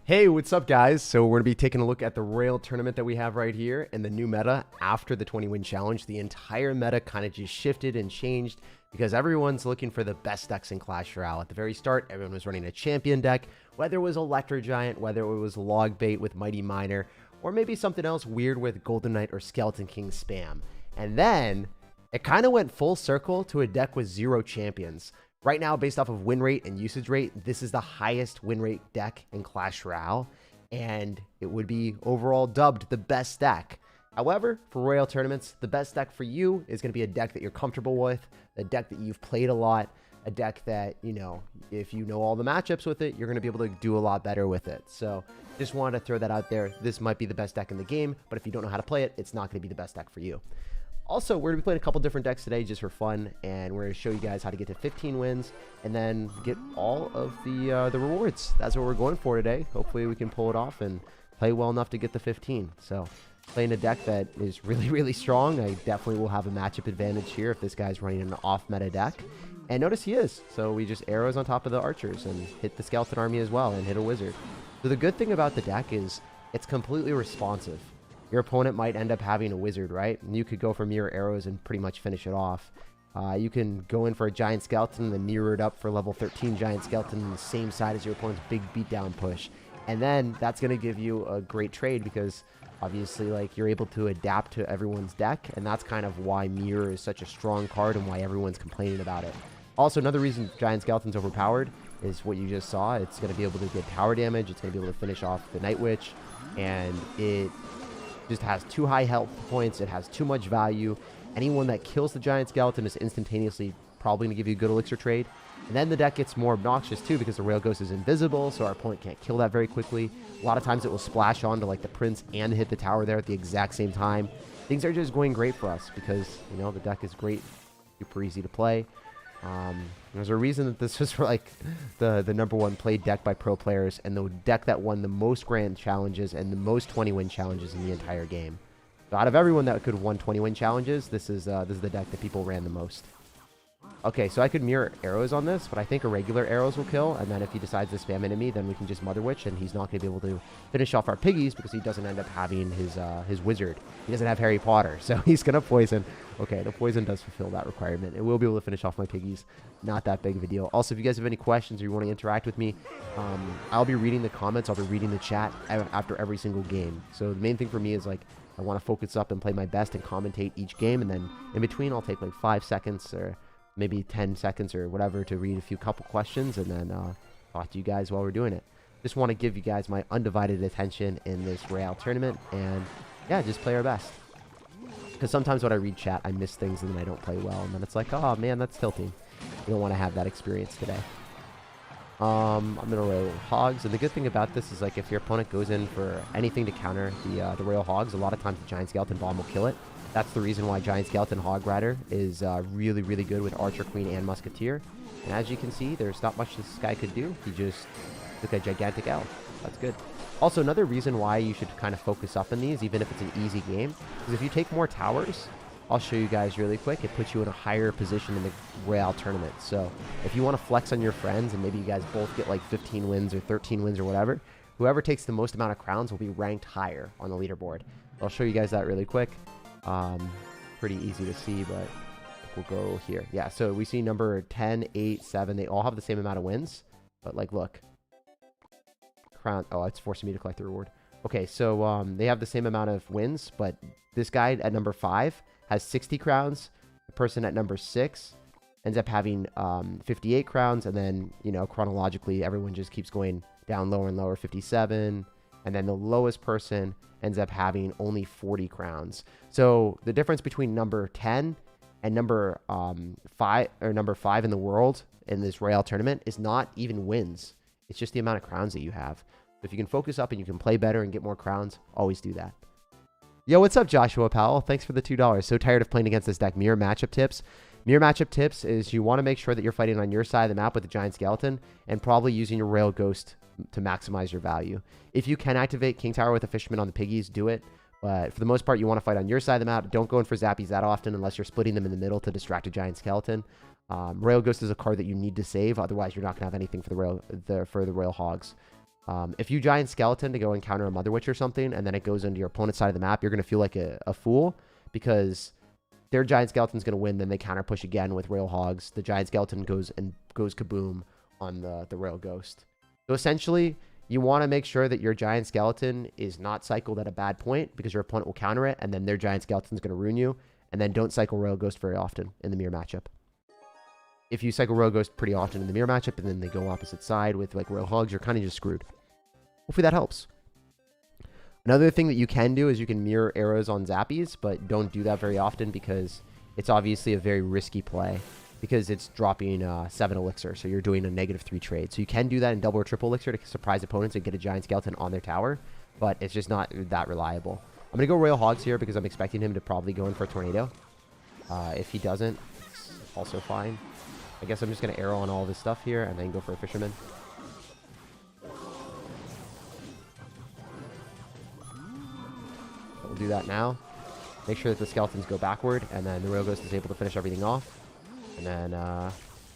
Hey, what's up, guys? So we're going to be taking a look at the Royale tournament that we have right here and the new meta after the 20-win challenge. The entire meta kind of just shifted and changed because everyone's looking for the best decks in Clash Royale. At the very start, everyone was running a champion deck, whether it was Electro Giant, whether it was Log Bait with Mighty Miner, or maybe something else weird with Golden Knight or Skeleton King spam. And then it kind of went full circle to a deck with 0 champions. Right now, based off of win rate and usage rate, this is the highest win rate deck in Clash Royale, and it would be overall dubbed the best deck. However, for Royale tournaments, the best deck for you is going to be a deck that you're comfortable with, a deck that you've played a lot, a deck that, you know, if you know all the matchups with it, you're going to be able to do a lot better with it. So just wanted to throw that out there. This might be the best deck in the game, but if you don't know how to play it, it's not going to be the best deck for you. Also, we're going to be playing a couple different decks today just for fun, and we're going to show you guys how to get to 15 wins and then get all of the rewards. That's what we're going for today. Hopefully we can pull it off and play well enough to get the 15. So playing a deck that is really, really strong. I definitely will have a matchup advantage here if this guy's running an off-meta deck. And notice he is. So we just arrows on top of the archers and hit the skeleton army as well and hit a wizard. So the good thing about the deck is it's completely responsive. Your opponent might end up having a wizard, right? And you could go for mirror arrows and pretty much finish it off. You can go in for a giant skeleton and then mirror it up for level 13 giant skeleton on the same side as your opponent's big beatdown push. And then that's going to give you a great trade because obviously like you're able to adapt to everyone's deck. And that's kind of why mirror is such a strong card and why everyone's complaining about it. Also, another reason giant skeleton's overpowered is what you just saw. It's going to be able to get tower damage. It's going to be able to finish off the Night Witch. And it just has too high health points. It has too much value. Anyone that kills the giant skeleton is instantaneously probably going to give you a good elixir trade. And then the deck gets more obnoxious too because the Royale Ghost is invisible, so our opponent can't kill that very quickly. A lot of times it will splash onto like the prince and hit the tower there at the exact same time. Things are just going great for us because, you know, the deck is great, super easy to play. There's a reason that this was like the #1 played deck by pro players and the deck that won the most grand challenges and the most 20-win challenges in the entire game. So out of everyone that could have won 20-win challenges, this is the deck that people ran the most. Okay, so I could mirror arrows on this, but I think irregular arrows will kill, and then if he decides to spam into me, then we can just Mother Witch, and he's not going to be able to finish off our piggies because he doesn't end up having his wizard. He doesn't have Harry Potter, so he's going to poison. Okay, the poison does fulfill that requirement. It will be able to finish off my piggies. Not that big of a deal. Also, if you guys have any questions or you want to interact with me, I'll be reading the comments. I'll be reading the chat after every single game. So the main thing for me is like I want to focus up and play my best and commentate each game, and then in between I'll take like 5 seconds or maybe 10 seconds or whatever to read a couple questions and then talk to you guys while we're doing it. Just want to give you guys my undivided attention in this Royale tournament and yeah, just play our best. Because sometimes when I read chat, I miss things and then I don't play well. And then it's like, oh man, that's tilting. You don't want to have that experience today. I'm going to roll hogs. And the good thing about this is like if your opponent goes in for anything to counter the Royal Hogs, a lot of times the Giant Skeleton Bomb will kill it. That's the reason why Giant Skeleton Hog Rider is really, really good with Archer, Queen, and Musketeer. And as you can see, there's not much this guy could do. He just took a gigantic L. That's good. Also, another reason why you should kind of focus up in these, even if it's an easy game, is if you take more towers, I'll show you guys really quick, it puts you in a higher position in the Royale tournament. So if you want to flex on your friends and maybe you guys both get like 15 wins or 13 wins or whatever, whoever takes the most amount of crowns will be ranked higher on the leaderboard. I'll show you guys that really quick. Pretty easy to see, but we'll go here. Yeah, so we see number 10, 8, 7. They all have the same amount of wins, but like, look. Crown. Oh, it's forcing me to collect the reward. Okay, so they have the same amount of wins, but this guy at number 5 has 60 crowns. The person at number 6 ends up having 58 crowns, and then, you know, chronologically, everyone just keeps going down lower and lower, 57. And then the lowest person ends up having only 40 crowns. So the difference between number 10 and number 5 in the world in this Royale tournament is not even wins. It's just the amount of crowns that you have. So if you can focus up and you can play better and get more crowns, always do that. Yo, what's up, Joshua Powell? Thanks for the $2. So tired of playing against this deck. Mirror matchup tips. Mirror matchup tips is you want to make sure that you're fighting on your side of the map with the Giant Skeleton and probably using your Royale Ghost to maximize your value. If you can activate King Tower with a Fisherman on the piggies, do it. But for the most part, you want to fight on your side of the map. Don't go in for zappies that often unless you're splitting them in the middle to distract a Giant Skeleton. Royale Ghost is a card that you need to save. Otherwise, you're not going to have anything for the Royal Hogs. If you giant skeleton to go and counter a Mother Witch or something, and then it goes into your opponent's side of the map, you're going to feel like a fool because their giant skeleton's going to win. Then they counter push again with Royal Hogs. The giant skeleton goes kaboom on the Royal Ghost. So essentially, you want to make sure that your giant skeleton is not cycled at a bad point because your opponent will counter it, and then their giant skeleton's going to ruin you. And then don't cycle Royal Ghost very often in the mirror matchup. If you cycle Royal Ghost pretty often in the mirror matchup and then they go opposite side with like Royal Hogs, you're kind of just screwed. Hopefully that helps. Another thing that you can do is you can mirror arrows on Zappies, but don't do that very often because it's obviously a very risky play because it's dropping 7 elixir. So you're doing a -3 trade. So you can do that in double or triple elixir to surprise opponents and get a giant skeleton on their tower, but it's just not that reliable. I'm going to go Royal Hogs here because I'm expecting him to probably go in for a tornado. If he doesn't, it's also fine. I guess I'm just going to arrow on all this stuff here and then go for a fisherman. So we'll do that now. Make sure that the skeletons go backward, and then the Royal Ghost is able to finish everything off. And then,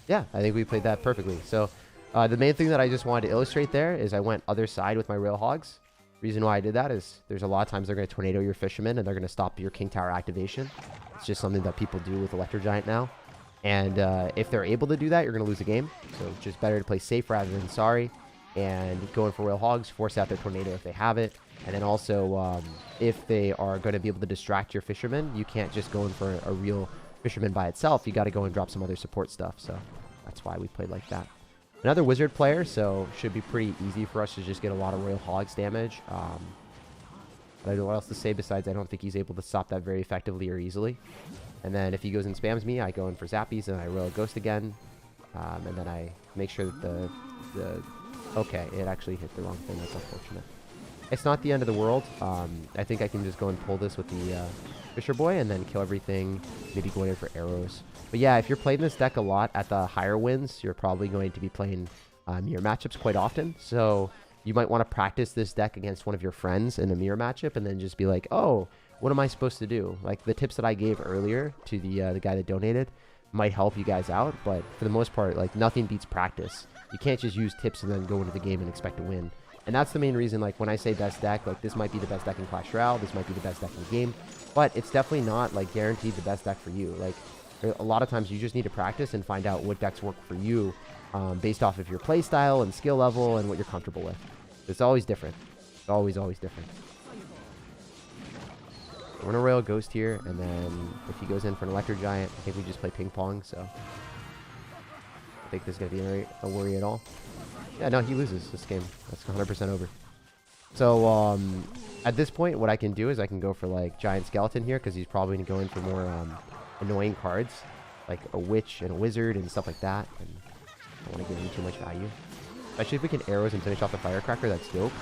yeah, I think we played that perfectly. So the main thing that I just wanted to illustrate there is I went other side with my Royal Hogs. Reason why I did that is there's a lot of times they're going to tornado your fisherman and they're going to stop your King Tower activation. It's just something that people do with Electro Giant now. And if they're able to do that, you're going to lose the game. So it's just better to play safe rather than sorry. And go in for Royal Hogs, force out their tornado if they have it. And then also, if they are going to be able to distract your fisherman, you can't just go in for a real fisherman by itself. You got to go and drop some other support stuff. So that's why we played like that. Another wizard player, so should be pretty easy for us to just get a lot of Royal Hogs damage. I don't know what else to say besides I don't think he's able to stop that very effectively or easily. And then if he goes and spams me, I go in for Zappies and I Royal Ghost again. And then I make sure that okay, it actually hit the wrong thing. That's unfortunate. It's not the end of the world. I think I can just go and pull this with the Fisher Boy and then kill everything. Maybe going in for arrows. But yeah, if you're playing this deck a lot at the higher wins, you're probably going to be playing mirror matchups quite often. So you might want to practice this deck against one of your friends in a mirror matchup and then just be like, oh, what am I supposed to do? Like the tips that I gave earlier to the guy that donated might help you guys out. But for the most part, like nothing beats practice. You can't just use tips and then go into the game and expect to win. And that's the main reason, like when I say best deck, like this might be the best deck in Clash Royale. This might be the best deck in the game. But it's definitely not like guaranteed the best deck for you. Like a lot of times you just need to practice and find out what decks work for you based off of your play style and skill level and what you're comfortable with. It's always different. It's always different. We're going to Royal Ghost here, and then if he goes in for an Electro Giant, I think we just play ping pong, so I think this is going to be a worry at all. Yeah, no, he loses this game. That's 100% over. So at this point, what I can do is I can go for like Giant Skeleton here, because he's probably going to go in for more annoying cards, like a Witch and a Wizard and stuff like that. And I don't want to give him too much value. Especially if we can arrows and finish off the Firecracker, that's dope.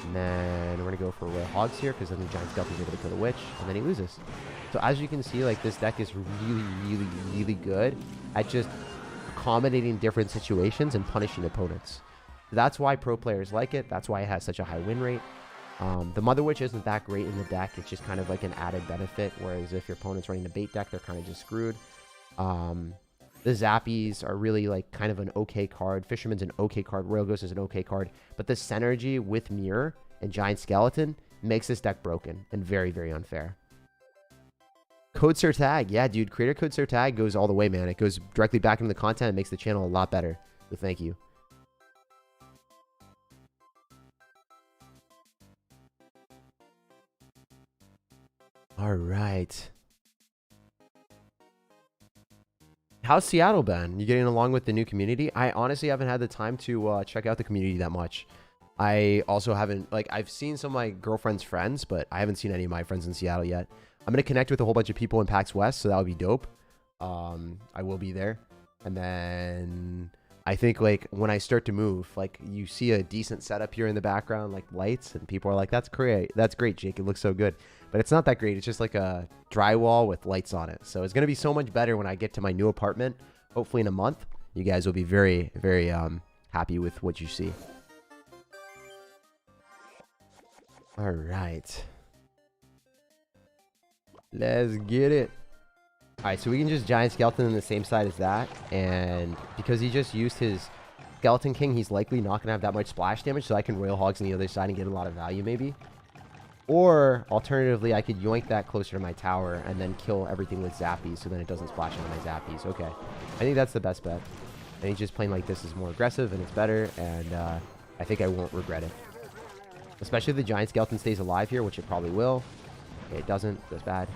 And then we're going to go for Royal Hogs here, because then the Giant Skeleton's able to kill the Witch, and then he loses. So as you can see, like this deck is really good at just accommodating different situations and punishing opponents. That's why pro players like it. That's why it has such a high win rate. The Mother Witch isn't that great in the deck. It's just kind of like an added benefit, whereas if your opponent's running a bait deck, they're kind of just screwed. The Zappies are really like kind of an okay card. Fisherman's an okay card. Royal Ghost is an okay card. But the synergy with Mirror and Giant Skeleton makes this deck broken and very unfair. Code SIRTAG. Yeah, dude. Creator Code SIRTAG goes all the way, man. It goes directly back into the content and makes the channel a lot better. So thank you. All right. How's Seattle been? You getting along with the new community? I honestly haven't had the time to check out the community that much. I also haven't, like, I've seen some of my girlfriend's friends, but I haven't seen any of my friends in Seattle yet. I'm going to connect with a whole bunch of people in PAX West, so that would be dope. I will be there. And then I think, like, when I start to move, like, you see a decent setup here in the background, like lights, and people are like, that's great. That's great, Jake. It looks so good. But it's not that great. It's just like a drywall with lights on it. So it's going to be so much better when I get to my new apartment, hopefully in a month. You guys will be very happy with what you see. All right. Let's get it. All right, so we can just Giant Skeleton in the same side as that. And because he just used his Skeleton King, he's likely not going to have that much splash damage, so I can Royal Hogs on the other side and get a lot of value maybe. Or, alternatively, I could yoink that closer to my tower and then kill everything with Zappies so then it doesn't splash into my Zappies. Okay. I think that's the best bet. I think just playing like this is more aggressive and it's better, and I think I won't regret it. Especially if the Giant Skeleton stays alive here, which it probably will. Okay, it doesn't. That's bad.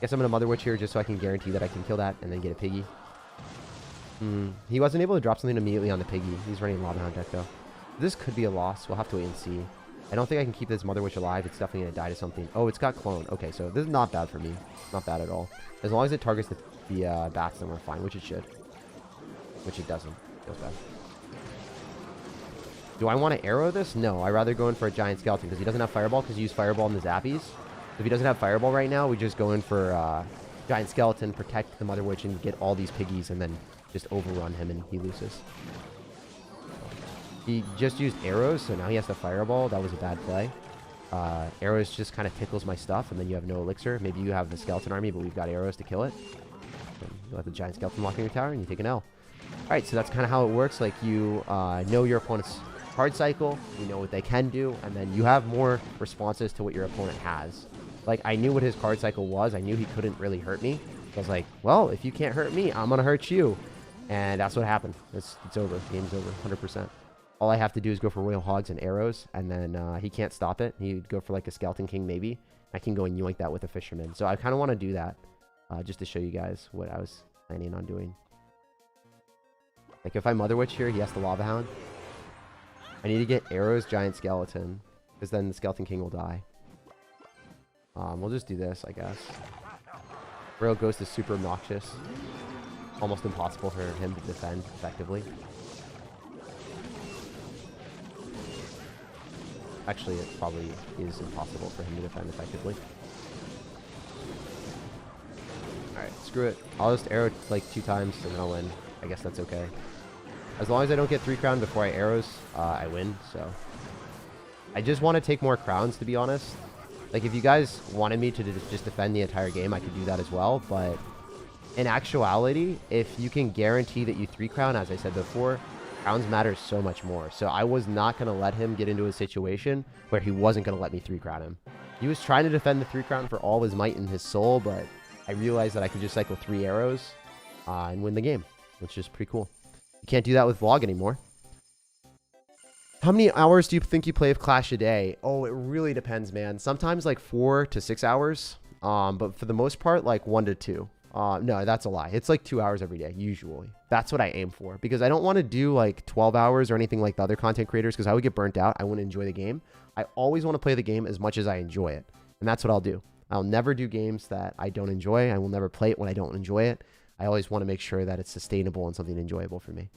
Guess I'm going to Mother Witch here just so I can guarantee that I can kill that and then get a Piggy. He wasn't able to drop something immediately on the Piggy. He's running Lava Hound deck, though. This could be a loss. We'll have to wait and see. I don't think I can keep this Mother Witch alive. It's definitely going to die to something. Oh, it's got Clone. Okay, so this is not bad for me. Not bad at all. As long as it targets the bats, then we're fine, which it should. Which it doesn't. Feels bad. Do I want to arrow this? No, I'd rather go in for a Giant Skeleton because he doesn't have Fireball because he used Fireball in the Zappies. If he doesn't have Fireball right now, we just go in for Giant Skeleton, protect the Mother Witch, and get all these Piggies, and then just overrun him, and he loses. He just used arrows, so now he has the Fireball. That was a bad play. Arrows just kind of tickles my stuff, and then you have no elixir. Maybe you have the Skeleton Army, but we've got arrows to kill it. And you let the Giant Skeleton lock in your tower, and you take an L. Alright, so that's kind of how it works. Like, you know your opponent's card cycle, you know what they can do, and then you have more responses to what your opponent has. Like, I knew what his card cycle was. I knew he couldn't really hurt me. I was like, well, if you can't hurt me, I'm going to hurt you. And that's what happened. It's over. Game's over, 100%. All I have to do is go for Royal Hogs and arrows, and then he can't stop it. He'd go for like a Skeleton King maybe. I can go and yoink that with a Fisherman. So I kind of want to do that just to show you guys what I was planning on doing. Like, if I Mother Witch here, he has the Lava Hound. I need to get arrows, Giant Skeleton, because then the Skeleton King will die. We'll just do this, I guess. Royal Ghost is super obnoxious. Almost impossible for him to defend effectively. Actually, it probably is impossible for him to defend effectively. Alright, screw it. I'll just arrow like 2 times and then I'll win. I guess that's okay. As long as I don't get 3 crown before I arrows, I win, so. I just want to take more crowns, to be honest. Like, if you guys wanted me to just defend the entire game, I could do that as well, but in actuality, if you can guarantee that you 3 crown, as I said before, crowns matter so much more. So I was not going to let him get into a situation where he wasn't going to let me 3 crown him. He was trying to defend the 3 crown for all his might and his soul, but I realized that I could just cycle 3 arrows and win the game, which is pretty cool. You can't do that with Vlog anymore. How many hours do you think you play of Clash a day? Oh, it really depends, man. Sometimes like 4 to 6 hours, but for the most part, like 1 to 2. No, that's a lie. It's like 2 hours every day, usually. That's what I aim for, because I don't want to do like 12 hours or anything like the other content creators, because I would get burnt out. I wouldn't enjoy the game. I always want to play the game as much as I enjoy it, and that's what I'll do. I'll never do games that I don't enjoy. I will never play it when I don't enjoy it. I always want to make sure that it's sustainable and something enjoyable for me.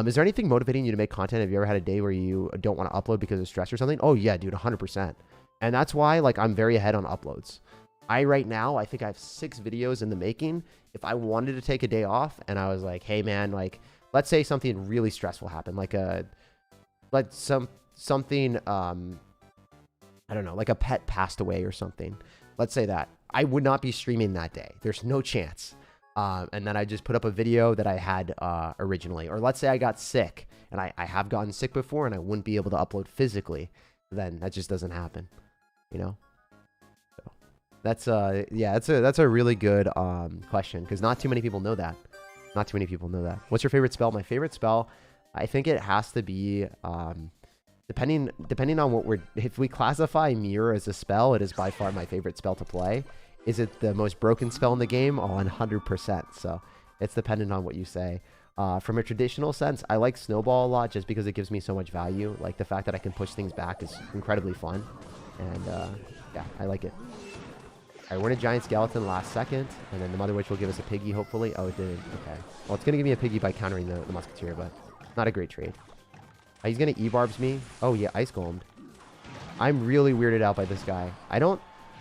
Is there anything motivating you to make content? Have you ever had a day where you don't want to upload because of stress or something? Oh yeah, dude, 100%. And that's why, like, I'm very ahead on uploads. Right now, I think I have 6 videos in the making. If I wanted to take a day off and I was like, hey man, like, let's say something really stressful happened, like something, I don't know, like a pet passed away or something. Let's say that. I would not be streaming that day. There's no chance. And then I just put up a video that I had originally. Or let's say I got sick, and I have gotten sick before and I wouldn't be able to upload physically. Then that just doesn't happen, you know? So that's yeah, that's a really good question, because not too many people know that. Not too many people know that. What's your favorite spell? My favorite spell, I think it has to be depending on what if we classify Mirror as a spell, it is by far my favorite spell to play. Is it the most broken spell in the game? Oh, 100%. So it's dependent on what you say. From a traditional sense, I like Snowball a lot just because it gives me so much value. Like, the fact that I can push things back is incredibly fun. And yeah, I like it. All right, we're in a Giant Skeleton last second, and then the Mother Witch will give us a Piggy, hopefully. Oh, it did. Okay. Well, it's going to give me a Piggy by countering the Musketeer, but not a great trade. He's going to E-Barbs me. Oh, yeah, Ice Golemed. I'm really weirded out by this guy.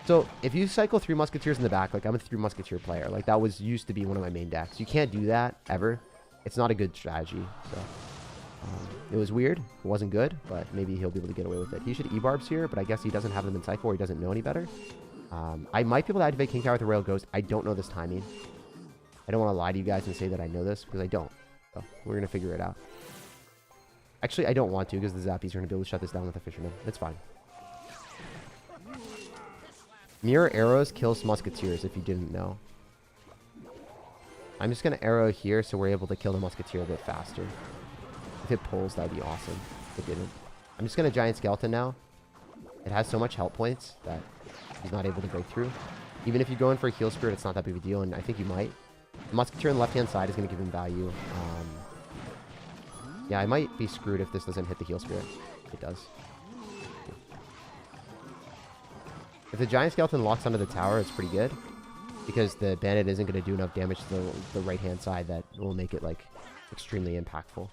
So, if you cycle 3 Musketeers in the back, like, I'm a 3 Musketeer player. Like, that used to be one of my main decks. You can't do that, ever. It's not a good strategy, so. It was weird. It wasn't good, but maybe he'll be able to get away with it. He should E-Barbs here, but I guess he doesn't have them in cycle, or he doesn't know any better. I might be able to activate King Tower with a Royal Ghost. I don't know this timing. I don't want to lie to you guys and say that I know this, because I don't. So, we're going to figure it out. Actually, I don't want to because the Zappies are going to be able to shut this down with the Fisherman. It's fine. Mirror arrows kills Musketeers, if you didn't know. I'm just going to arrow here so we're able to kill the Musketeer a bit faster. If it pulls, that would be awesome. It didn't. I'm just going to Giant Skeleton now. It has so much health points that he's not able to break through. Even if you go in for a Heal Spirit, it's not that big of a deal, and I think you might. The Musketeer on the left-hand side is going to give him value. Yeah, I might be screwed if this doesn't hit the Heal Spirit. It does. If the Giant Skeleton locks onto the tower, it's pretty good. Because the Bandit isn't going to do enough damage to the right-hand side that will make it, like, extremely impactful.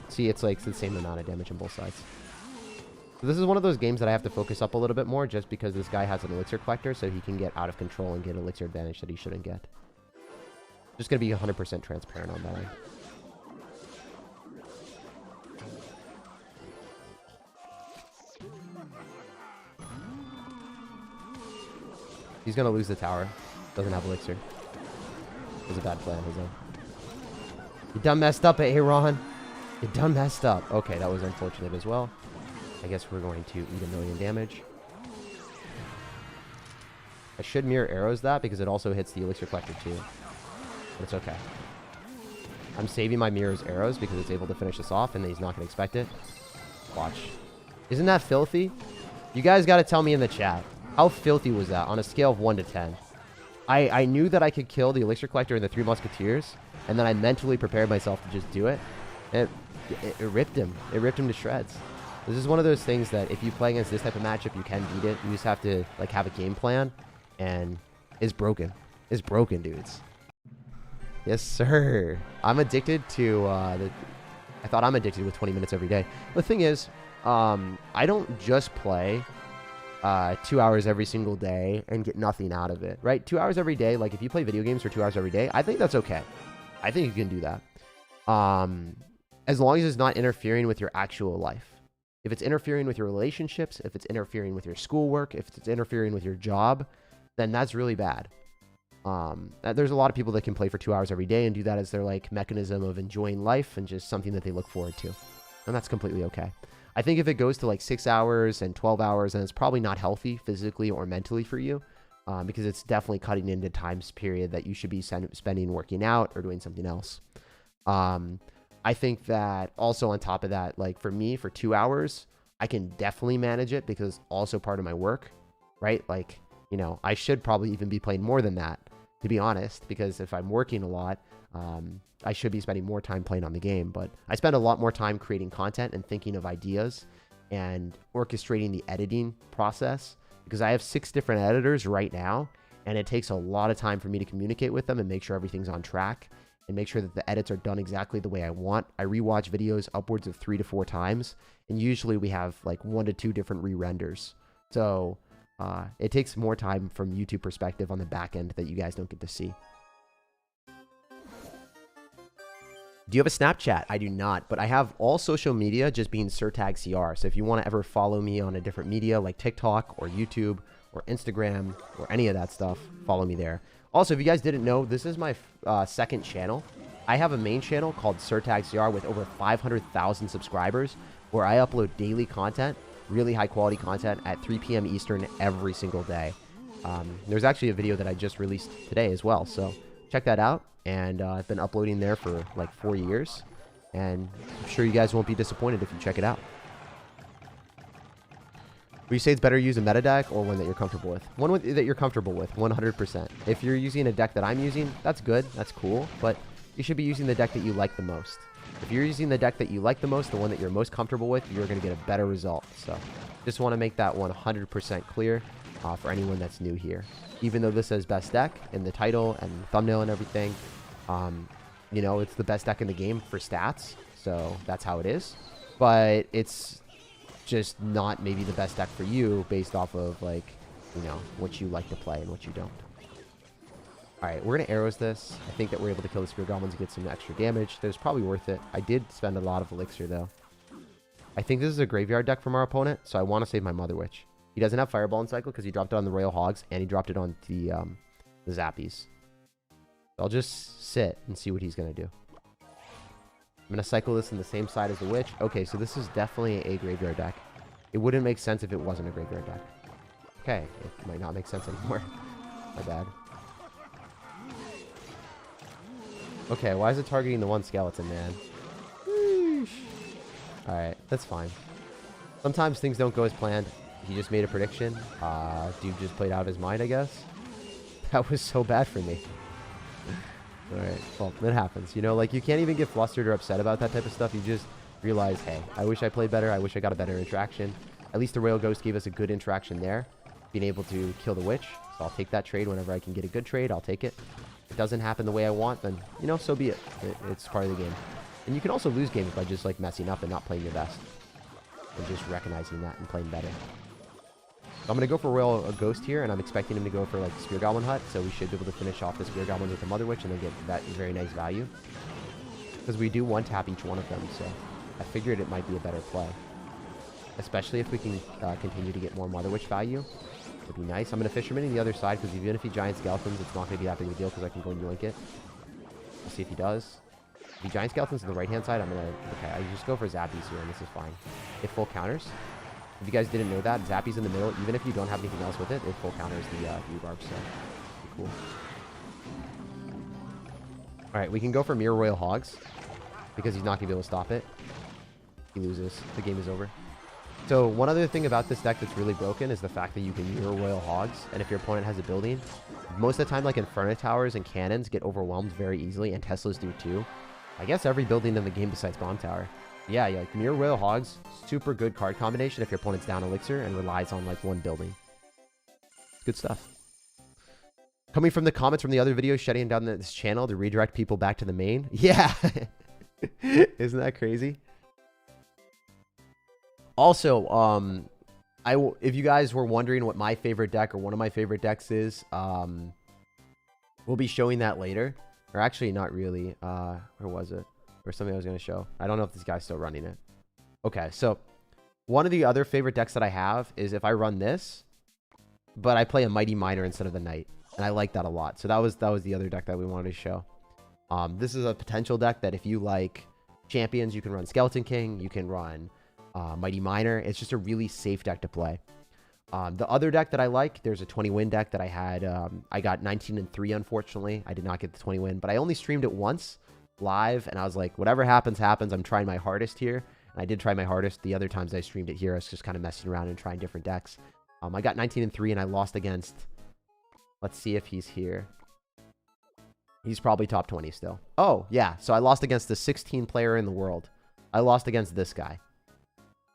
See, it's, like, the same amount of damage on both sides. So this is one of those games that I have to focus up a little bit more just because this guy has an Elixir Collector, so he can get out of control and get Elixir advantage that he shouldn't get. Just going to be 100% transparent on that. He's going to lose the tower. Doesn't have Elixir. It was a bad plan, his own. You done messed up, Aaron. You done messed up. Okay, that was unfortunate as well. I guess we're going to eat 1,000,000 damage. I should mirror arrows that because it also hits the Elixir Collector too. But it's okay. I'm saving my mirror's arrows because it's able to finish this off and he's not going to expect it. Watch. Isn't that filthy? You guys got to tell me in the chat. How filthy was that on a scale of 1 to 10? I knew that I could kill the Elixir Collector and the 3 Musketeers, and then I mentally prepared myself to just do it. And it ripped him. It ripped him to shreds. This is one of those things that if you play against this type of matchup, you can beat it. You just have to like have a game plan, and it's broken. It's broken, dudes. Yes, sir. I'm addicted to I thought I'm addicted with 20 minutes every day. The thing is, I don't just play 2 hours every single day and get nothing out of it, right? 2 hours every day, like if you play video games for 2 hours every day, I think that's okay. I think you can do that. As long as it's not interfering with your actual life. If it's interfering with your relationships, if it's interfering with your schoolwork, if it's interfering with your job, then that's really bad. There's a lot of people that can play for 2 hours every day and do that as their like mechanism of enjoying life and just something that they look forward to. And that's completely okay. I think if it goes to like 6 hours and 12 hours, then it's probably not healthy physically or mentally for you, because it's definitely cutting into times period that you should be spending working out or doing something else. I think that also on top of that, like for me, for 2 hours, I can definitely manage it because it's also part of my work, right? Like, you know, I should probably even be playing more than that, to be honest, because if I'm working a lot, I should be spending more time playing on the game. But I spend a lot more time creating content and thinking of ideas and orchestrating the editing process because I have 6 different editors right now, and it takes a lot of time for me to communicate with them and make sure everything's on track and make sure that the edits are done exactly the way I want. I rewatch videos upwards of 3 to 4 times, and usually we have like 1 to 2 different re-renders. So it takes more time from YouTube perspective on the back end that you guys don't get to see. Do you have a Snapchat? I do not, but I have all social media just being SIRTAG CR. So if you want to ever follow me on a different media like TikTok or YouTube or Instagram or any of that stuff, follow me there. Also, if you guys didn't know, this is my second channel. I have a main channel called SIRTAG CR with over 500,000 subscribers where I upload daily content, really high quality content at 3 p.m. Eastern every single day. There's actually a video that I just released today as well, so check that out. And I've been uploading there for like 4 years, and I'm sure you guys won't be disappointed if you check it out. Would you say it's better to use a meta deck or one that you're comfortable with? One that you're comfortable with, 100%. If you're using a deck that I'm using, that's good, that's cool, but you should be using the deck that you like the most. If you're using the deck that you like the most, the one that you're most comfortable with, you're going to get a better result. So just want to make that 100% clear for anyone that's new here. Even though this says best deck in the title and the thumbnail and everything, you know, it's the best deck in the game for stats, so that's how it is. But it's just not maybe the best deck for you based off of, like, you know, what you like to play and what you don't. Alright, we're going to arrows this. I think that we're able to kill the Spear Goblins and get some extra damage. That was probably worth it. I did spend a lot of Elixir, though. I think this is a graveyard deck from our opponent, so I want to save my Mother Witch. He doesn't have Fireball in cycle because he dropped it on the Royal Hogs, and he dropped it on the Zappies. I'll just sit and see what he's going to do. I'm going to cycle this in the same side as the Witch. Okay, so this is definitely a graveyard deck. It wouldn't make sense if it wasn't a graveyard deck. Okay, it might not make sense anymore. My bad. Okay, why is it targeting the one skeleton, man? Alright, that's fine. Sometimes things don't go as planned. He just made a prediction. Dude just played out his mind, I guess. That was so bad for me. Alright, well, it happens. You know, like, you can't even get flustered or upset about that type of stuff. You just realize, hey, I wish I played better. I wish I got a better interaction. At least the Royal Ghost gave us a good interaction there. Being able to kill the Witch. So I'll take that trade whenever I can get a good trade. I'll take it. If it doesn't happen the way I want, then, you know, so be it. It's part of the game. And you can also lose games by just, like, messing up and not playing your best. And just recognizing that and playing better. So I'm going to go for Royal Ghost here, and I'm expecting him to go for, like, Spear Goblin Hut. So we should be able to finish off the Spear Goblin with the Mother Witch and then get that very nice value. Because we do one-tap each one of them, so I figured it might be a better play. Especially if we can continue to get more Mother Witch value. It'd be nice. I'm going to Fisherman in the other side, because even if he Giant Skeletons, it's not going to be that big of a deal, because I can go and yoink it. We'll see if he does. If he Giant Skeletons on the right-hand side, I'm going to... Okay, I just go for Zappies here, and this is fine. It full counters. If you guys didn't know that, Zappies in the middle, even if you don't have anything else with it, it full counters the Rhubarb, so cool. Alright, we can go for Mirror Royal Hogs, because he's not going to be able to stop it. He loses. The game is over. So, one other thing about this deck that's really broken is the fact that you can Mirror Royal Hogs, and if your opponent has a building, most of the time, like, Inferno Towers and Cannons get overwhelmed very easily, and Teslas do too. I guess every building in the game besides Bomb Tower. Yeah, like, Mirror Royal Hogs, super good card combination if your opponent's down Elixir and relies on, like, one building. Good stuff. Coming from the comments from the other videos, shutting down this channel to redirect people back to the main. Yeah! Isn't that crazy? Also, if you guys were wondering what my favorite deck or one of my favorite decks is, we'll be showing that later. Or actually, not really. Where was it? Or something I was going to show. I don't know if this guy's still running it. Okay, so one of the other favorite decks that I have is if I run this, but I play a Mighty Miner instead of the Knight. And I like that a lot. So that was the other deck that we wanted to show. This is a potential deck that if you like champions, you can run Skeleton King. You can run Mighty Miner. It's just a really safe deck to play. The other deck that I like, there's a 20-win deck that I had. I got 19-3, unfortunately. I did not get the 20-win, but I only streamed it once live, and I was like, whatever happens, happens. I'm trying my hardest here. And I did try my hardest. The other times I streamed it here, I was just kind of messing around and trying different decks. I got 19-3, and I lost against... Let's see if he's here. He's probably top 20 still. Oh, yeah. So I lost against the 16 player in the world. I lost against this guy.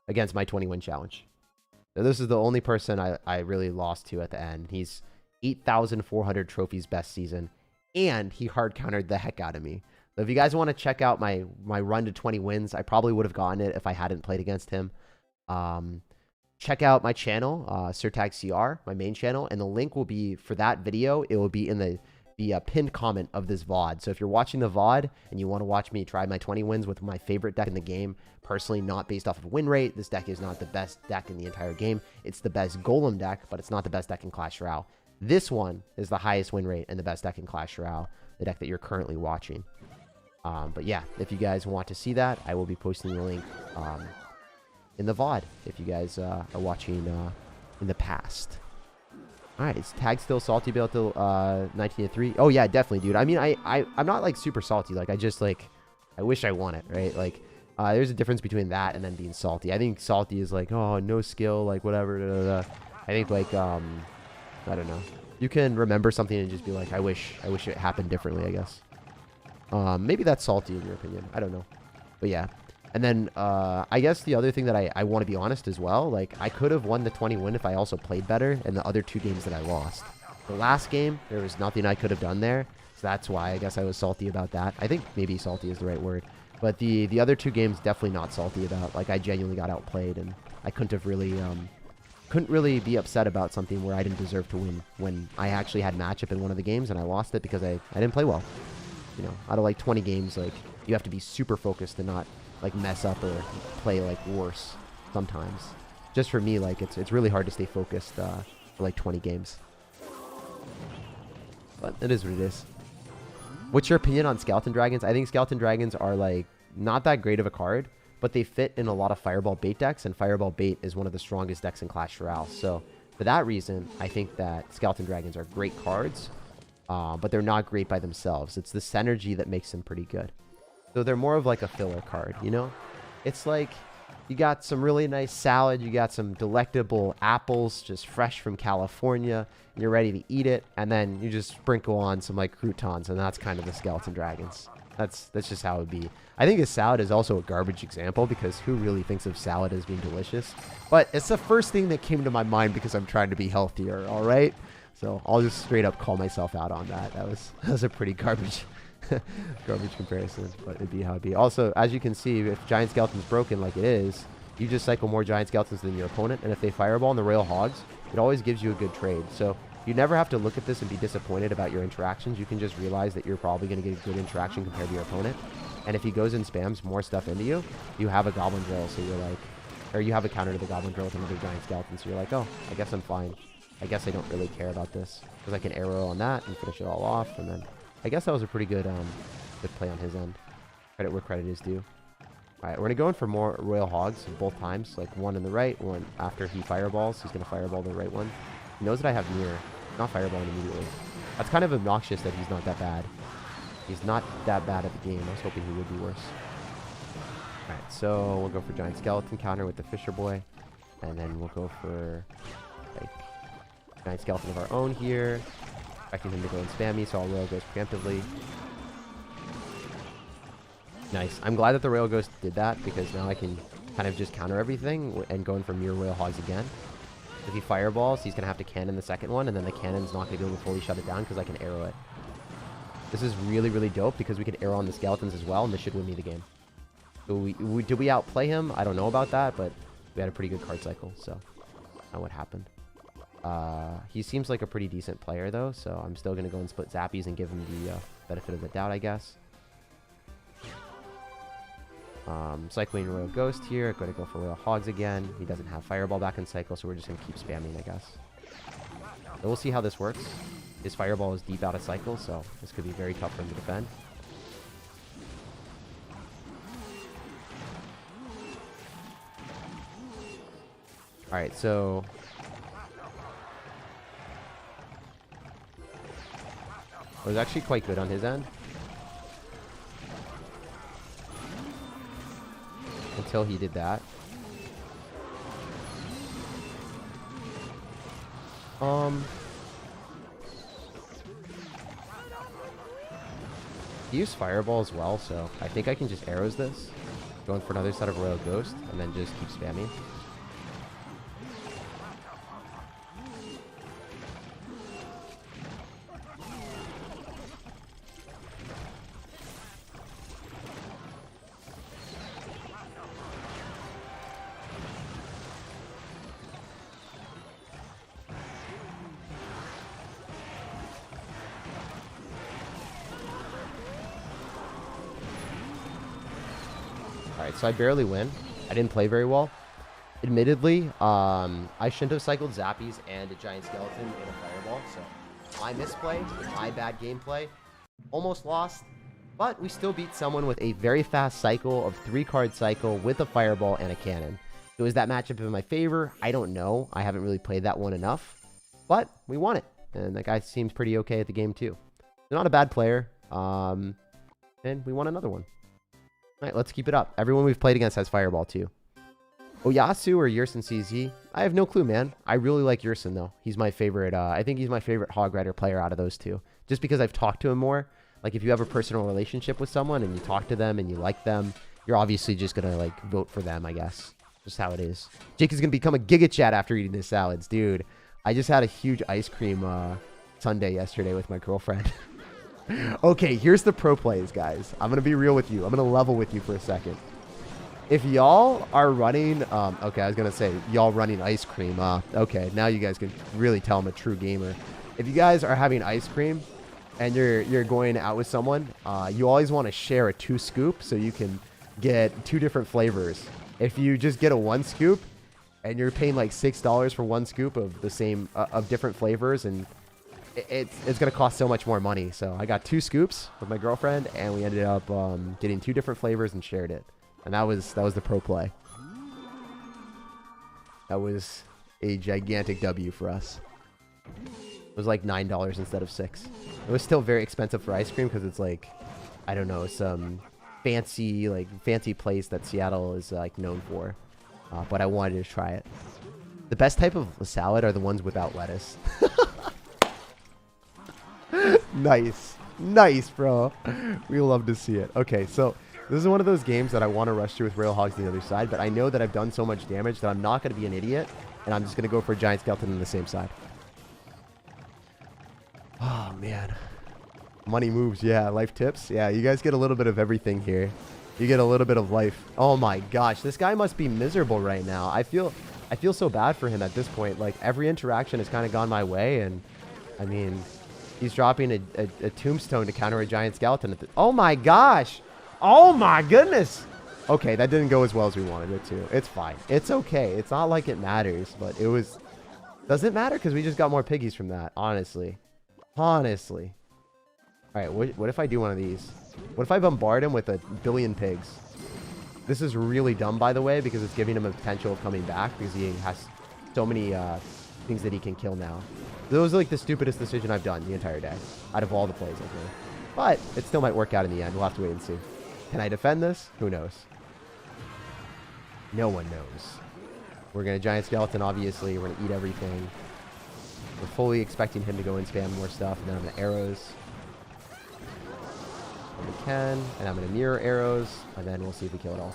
Against my 20-win challenge. So this is the only person I really lost to at the end. He's 8,400 trophies best season. And he hard countered the heck out of me. So if you guys want to check out my run to 20 wins, I probably would have gotten it if I hadn't played against him. Check out my channel, SIRTAG CR, my main channel. And the link will be, for that video, it will be in the pinned comment of this VOD. So if you're watching the VOD and you want to watch me try my 20 wins with my favorite deck in the game, personally not based off of win rate, this deck is not the best deck in the entire game. It's the best Golem deck, but it's not the best deck in Clash Royale. This one is the highest win rate and the best deck in Clash Royale, the deck that you're currently watching. But yeah, if you guys want to see that, I will be posting the link in the VOD if you guys are watching in the past. All right, is Tag still salty about the 19-3? Oh yeah, definitely, dude. I mean, I'm not like super salty. Like I just like, I wish I won it, right? Like there's a difference between that and then being salty. I think salty is like, oh, no skill, like whatever. Da, da, da. I think like I don't know. You can remember something and just be like, I wish it happened differently, I guess. Maybe that's salty in your opinion. I don't know. But yeah. And then I guess the other thing that I want to be honest as well, like I could have won the 20 win if I also played better in the other 2 games that I lost. The last game, there was nothing I could have done there. So that's why I guess I was salty about that. I think maybe salty is the right word. But the other 2 games, definitely not salty about. Like I genuinely got outplayed and I couldn't really be upset about something where I didn't deserve to win when I actually had matchup in one of the games and I lost it because I didn't play well. You know, out of like 20 games, like you have to be super focused to not like mess up or play like worse sometimes. Just for me, like it's really hard to stay focused for like 20 games. But it is what it is. What's your opinion on Skeleton Dragons? I think Skeleton Dragons are like not that great of a card, but they fit in a lot of Fireball Bait decks, and Fireball Bait is one of the strongest decks in Clash Royale. So for that reason, I think that Skeleton Dragons are great cards, but they're not great by themselves. It's the synergy that makes them pretty good. So they're more of like a filler card, you know? It's like you got some really nice salad, you got some delectable apples just fresh from California, and you're ready to eat it, and then you just sprinkle on some like croutons, and that's kind of the Skeleton Dragons. That's just how it would be. I think a salad is also a garbage example because who really thinks of salad as being delicious? But it's the first thing that came to my mind because I'm trying to be healthier, all right? So I'll just straight up call myself out on that. That was a pretty garbage garbage comparison, but it'd be how it'd be. Also, as you can see, if Giant Skeleton's broken like it is, you just cycle more Giant Skeletons than your opponent, and if they Fireball on the Royal Hogs, it always gives you a good trade. So you never have to look at this and be disappointed about your interactions. You can just realize that you're probably going to get a good interaction compared to your opponent. And if he goes and spams more stuff into you, you have a Goblin Drill, so you're like, or you have a counter to the Goblin Drill with another Giant Skeleton, so you're like, oh, I guess I'm fine. I guess I don't really care about this, because I can arrow on that and finish it all off, and then I guess that was a pretty good good play on his end. Credit where credit is due. Alright, we're going to go in for more Royal Hogs both times, like one in the right, one after he Fireballs. He's going to Fireball the right one. He knows that I have Mirror. Not Fireballing immediately. That's kind of obnoxious that he's not that bad. He's not that bad at the game. I was hoping he would be worse. Alright, so we'll go for Giant Skeleton counter with the Fisher Boy. And then we'll go for like Giant Skeleton of our own here. Expecting him to go and spam me, so our Royal Ghost preemptively. Nice. I'm glad that the Royal Ghost did that, because now I can kind of just counter everything and go in for Mirror Royal Hogs again. If he Fireballs, he's going to have to cannon the second one, and then the cannon's not going to be able to fully shut it down because I can arrow it. This is really, really dope because we can arrow on the Skeletons as well, and this should win me the game. So did we outplay him? I don't know about that, but we had a pretty good card cycle, so that's not what happened. He seems like a pretty decent player, though, so I'm still going to go and split Zappies and give him the benefit of the doubt, I guess. Cycling Royal Ghost here. Going to go for Royal Hogs again. He doesn't have Fireball back in cycle, so we're just going to keep spamming, I guess. So we'll see how this works. His Fireball is deep out of cycle, so this could be very tough for him to defend. Alright, so it was actually quite good on his end. Until he did that. He used Fireball as well, so I think I can just arrows this. Going for another set of Royal Ghost, and then just keep spamming. Alright, so I barely win. I didn't play very well. Admittedly, I shouldn't have cycled Zappies and a Giant Skeleton in a Fireball, so my misplay, my bad gameplay, almost lost, but we still beat someone with a very fast cycle of 3-card cycle with a Fireball and a Cannon. So is that matchup in my favor? I don't know. I haven't really played that one enough, but we won it, and the guy seems pretty okay at the game too. So not a bad player, and we won another one. Alright, let's keep it up. Everyone we've played against has Fireball too. Oyasu or Yersin CZ? I have no clue, man. I really like Yersin, though. He's my favorite. I think he's my favorite Hog Rider player out of those two. Just because I've talked to him more. Like, if you have a personal relationship with someone and you talk to them and you like them, you're obviously just going to, like, vote for them, I guess. Just how it is. Jake is going to become a Giga Chat after eating his salads. Dude, I just had a huge ice cream sundae yesterday with my girlfriend. Okay, here's the pro plays, guys. I'm going to be real with you. I'm going to level with you for a second. If y'all are running, okay, I was going to say, y'all running ice cream. Okay, now you guys can really tell I'm a true gamer. If you guys are having ice cream and you're going out with someone, you always want to share a 2 scoop so you can get 2 different flavors. If you just get a 1 scoop and you're paying like $6 for 1 scoop of the same, of different flavors, and it's gonna cost so much more money. So I got 2 scoops with my girlfriend, and we ended up getting 2 different flavors and shared it. And that was the pro play. That was a gigantic W for us. It was like $9 instead of $6. It was still very expensive for ice cream because it's like, I don't know, some fancy place that Seattle is like known for. But I wanted to try it. The best type of salad are the ones without lettuce. Nice. Nice, bro. We love to see it. Okay, so this is one of those games that I want to rush through with Rail Hogs on the other side, but I know that I've done so much damage that I'm not going to be an idiot, and I'm just going to go for a giant skeleton on the same side. Oh, man. Money moves. Yeah, life tips. Yeah, you guys get a little bit of everything here. You get a little bit of life. Oh, my gosh. This guy must be miserable right now. I feel so bad for him at this point. Like, every interaction has kind of gone my way, and, I mean, he's dropping a tombstone to counter a giant skeleton. Oh, my gosh. Oh, my goodness. Okay, that didn't go as well as we wanted it to. It's fine. It's okay. It's not like it matters, but it was... Doesn't matter because we just got more piggies from that, honestly. Honestly. All right, what if I do one of these? What if I bombard him with 1 billion pigs? This is really dumb, by the way, because it's giving him a potential of coming back because he has so many things that he can kill now. Those are like the stupidest decision I've done the entire day out of all the plays I've made. But it still might work out in the end. We'll have to wait and see. Can I defend this? Who knows? No one knows. We're going to giant skeleton, obviously. We're going to eat everything. We're fully expecting him to go and spam more stuff. And then I'm going to arrows. And we can. And I'm going to mirror arrows. And then we'll see if we kill it all.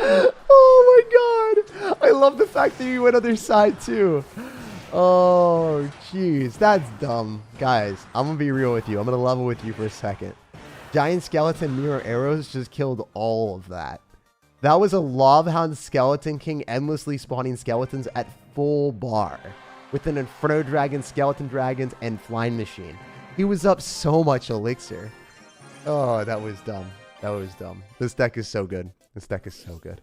Oh my god. I love the fact that you went other side too. Oh, jeez. That's dumb. Guys, I'm going to be real with you. I'm going to level with you for a second. Giant skeleton mirror arrows just killed all of that. That was a Lobhound Skeleton King endlessly spawning skeletons at full bar. With an Inferno Dragon, Skeleton Dragons, and Flying Machine. He was up so much elixir. Oh, that was dumb. That was dumb. This deck is so good. This deck is so good.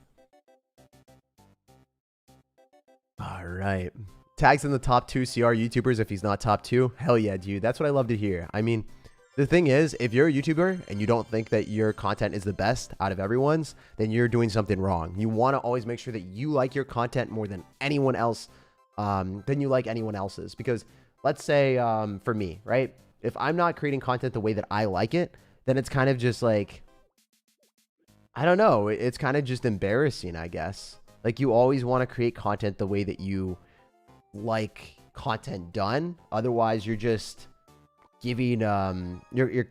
All right. Tags in the top 2 CR YouTubers if he's not top 2. Hell yeah, dude. That's what I love to hear. I mean, the thing is, if you're a YouTuber and you don't think that your content is the best out of everyone's, then you're doing something wrong. You want to always make sure that you like your content more than anyone else, than you like anyone else's. Because let's say, for me, right? If I'm not creating content the way that I like it, then it's kind of just like, I don't know. It's kind of just embarrassing, I guess. Like, you always want to create content the way that you like content done. Otherwise, you're just giving you're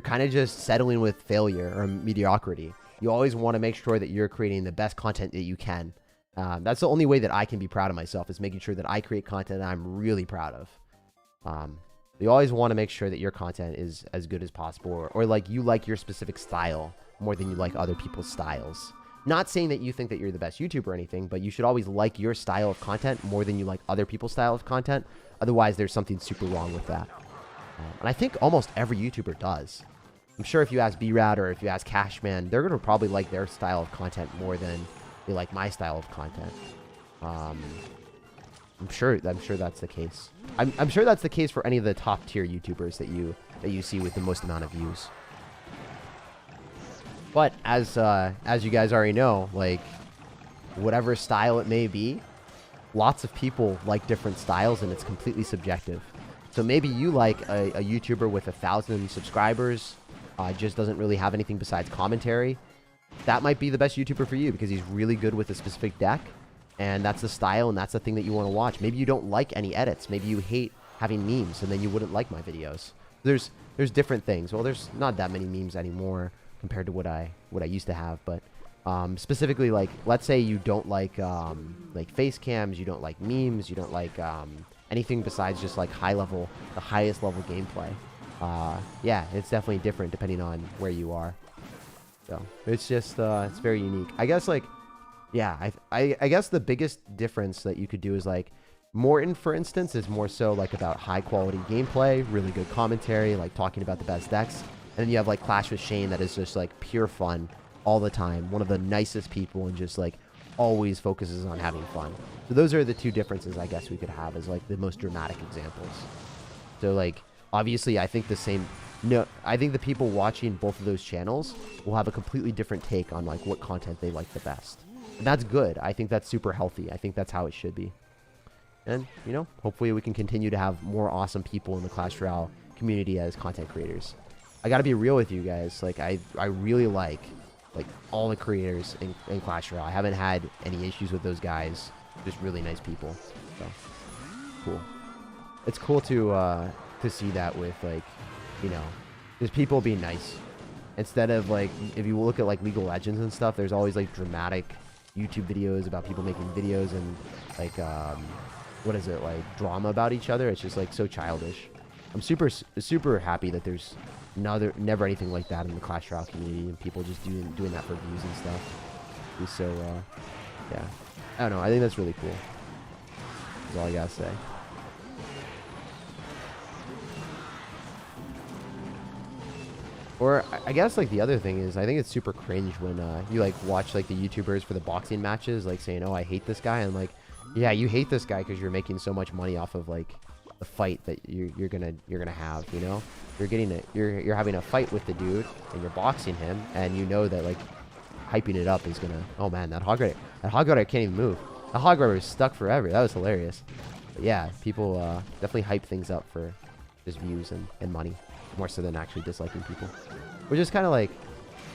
kind of just settling with failure or mediocrity. You always want to make sure that you're creating the best content that you can. That's the only way that I can be proud of myself, is making sure that I create content that I'm really proud of. You always want to make sure that your content is as good as possible, or like you like your specific style more than you like other people's styles. Not saying that you think that you're the best YouTuber or anything, but you should always like your style of content more than you like other people's style of content. Otherwise, there's something super wrong with that. And I think almost every YouTuber does. I'm sure if you ask B-Rad or if you ask Cashman, they're going to probably like their style of content more than they like my style of content. I'm sure that's the case. I'm sure that's the case for any of the top tier YouTubers that you see with the most amount of views. But as you guys already know, like, whatever style it may be, lots of people like different styles, and it's completely subjective. So maybe you like a YouTuber with 1,000 subscribers, just doesn't really have anything besides commentary. That might be the best YouTuber for you because he's really good with a specific deck, and that's the style and that's the thing that you want to watch. Maybe you don't like any edits. Maybe you hate having memes, and then you wouldn't like my videos. There's different things. Well, there's not that many memes anymore compared to what I used to have, but specifically, like, let's say you don't like face cams, you don't like memes, you don't like anything besides just like the highest level gameplay. Yeah, it's definitely different depending on where you are. So it's just it's very unique. I guess, like, yeah, I guess the biggest difference that you could do is, like, Morton, for instance, is more so like about high quality gameplay, really good commentary, like talking about the best decks. And then you have like Clash with Shane that is just like pure fun all the time. One of the nicest people and just like always focuses on having fun. So those are the two differences I guess we could have as like the most dramatic examples. So like, obviously I think the same, no, I think the people watching both of those channels will have a completely different take on like what content they like the best. And that's good. I think that's super healthy. I think that's how it should be. And, you know, hopefully we can continue to have more awesome people in the Clash Royale community as content creators. I gotta be real with you guys. Like, I really like all the creators in Clash Royale. I haven't had any issues with those guys. Just really nice people. So, cool. It's cool to see that with, like, you know, just people being nice. Instead of, like, if you look at, like, League of Legends and stuff, there's always, like, dramatic YouTube videos about people making videos and, like, what is it, like, drama about each other. It's just, like, so childish. I'm super happy that there's never anything like that in the Clash Royale community and people just doing that for views and stuff. So, yeah. I don't know. I think that's really cool. That's all I gotta say. Or I guess like the other thing is I think it's super cringe when you like watch like the YouTubers for the boxing matches like saying, oh, I hate this guy. And like, yeah, you hate this guy because you're making so much money off of like the fight that you're gonna have, you know? You're having a fight with the dude and you're boxing him and you know that like hyping it up is gonna, oh man, that hog rider can't even move. That hog rider is stuck forever. That was hilarious. But yeah, people definitely hype things up for just views and money. More so than actually disliking people. Which is kind of like,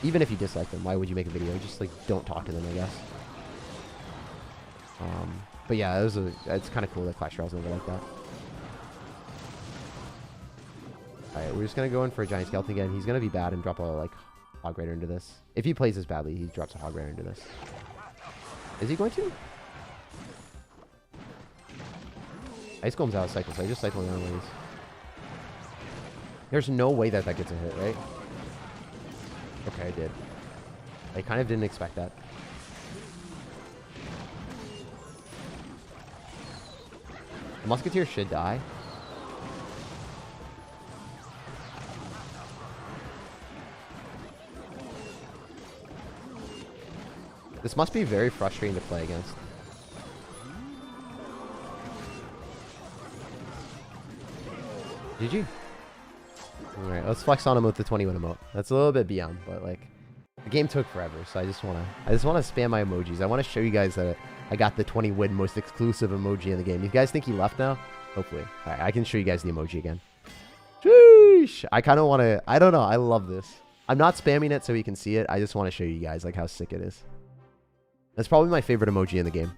even if you dislike them, why would you make a video? Just like don't talk to them, I guess. But yeah, it's kind of cool that Clash Royale's never like that. Alright, we're just gonna go in for a giant skeleton again. He's gonna be bad and drop a like hog rider into this. If he plays this badly, he drops a hog rider into this. Is he going to? Ice Golem's out of cycle, so I just cycle down ways. There's no way that gets a hit, right? Okay, I did. I kind of didn't expect that. The Musketeer should die. This must be very frustrating to play against. GG. Alright, let's flex on him with the 20-win emote. That's a little bit beyond, but like the game took forever, so I just wanna spam my emojis. I wanna show you guys that I got the 20-win most exclusive emoji in the game. You guys think he left now? Hopefully. Alright, I can show you guys the emoji again. Sheesh! I kinda wanna, I don't know, I love this. I'm not spamming it so you can see it. I just wanna show you guys like how sick it is. That's probably my favorite emoji in the game.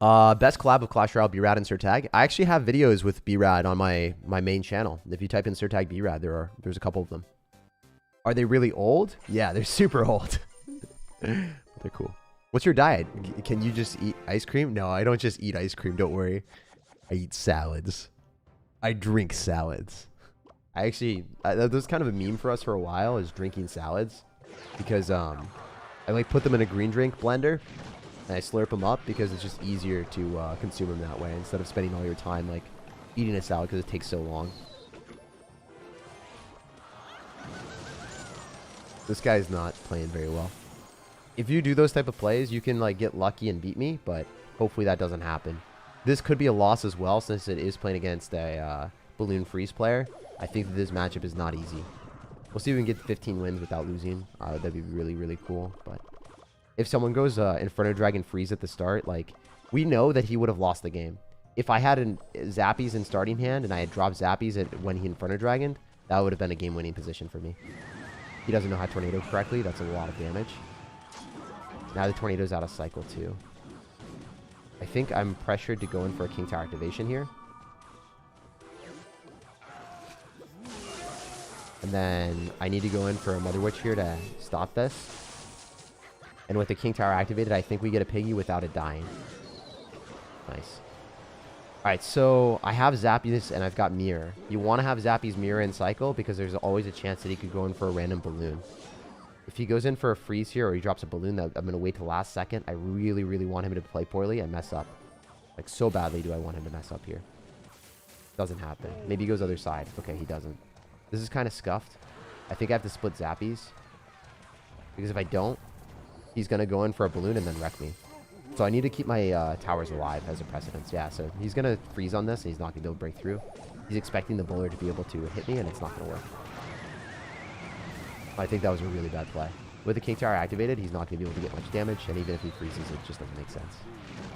Best collab of Clash Royale, B-Rad and SIRTAG. I actually have videos with B-Rad on my main channel. If you type in SIRTAG B-Rad, there's a couple of them. Are they really old? Yeah, they're super old. They're cool. What's your diet? Can you just eat ice cream? No, I don't just eat ice cream. Don't worry. I eat salads. I drink salads. I actually, that was kind of a meme for us for a while, is drinking salads. Because I like put them in a green drink blender. And I slurp them up because it's just easier to consume them that way instead of spending all your time like eating a salad because it takes so long. This guy's not playing very well. If you do those type of plays, you can like get lucky and beat me, but hopefully that doesn't happen. This could be a loss as well since it is playing against a Balloon Freeze player. I think that this matchup is not easy. We'll see if we can get 15 wins without losing. That'd be really, really cool, but if someone goes Inferno Dragon Freeze at the start, like, we know that he would have lost the game. If I had Zappies in starting hand and I had dropped Zappies when he Inferno Dragoned, that would have been a game-winning position for me. He doesn't know how to Tornado correctly. That's a lot of damage. Now the Tornado's out of cycle, too. I think I'm pressured to go in for a King Tower activation here. And then I need to go in for a Mother Witch here to stop this. And with the King Tower activated, I think we get a Piggy without it dying. Nice. Alright, so I have Zappies and I've got Mirror. You want to have Zappy's Mirror in cycle because there's always a chance that he could go in for a random Balloon. If he goes in for a freeze here or he drops a Balloon, that I'm going to wait till the last second. I really, really want him to play poorly and mess up. Like, so badly do I want him to mess up here. Doesn't happen. Maybe he goes other side. Okay, he doesn't. This is kind of scuffed. I think I have to split Zappies. Because if I don't, he's going to go in for a balloon and then wreck me. So I need to keep my towers alive as a precedence. Yeah, so he's going to freeze on this, and he's not going to be able to break through. He's expecting the bowler to be able to hit me, and it's not going to work. I think that was a really bad play. With the king tower activated, he's not going to be able to get much damage, and even if he freezes, it just doesn't make sense.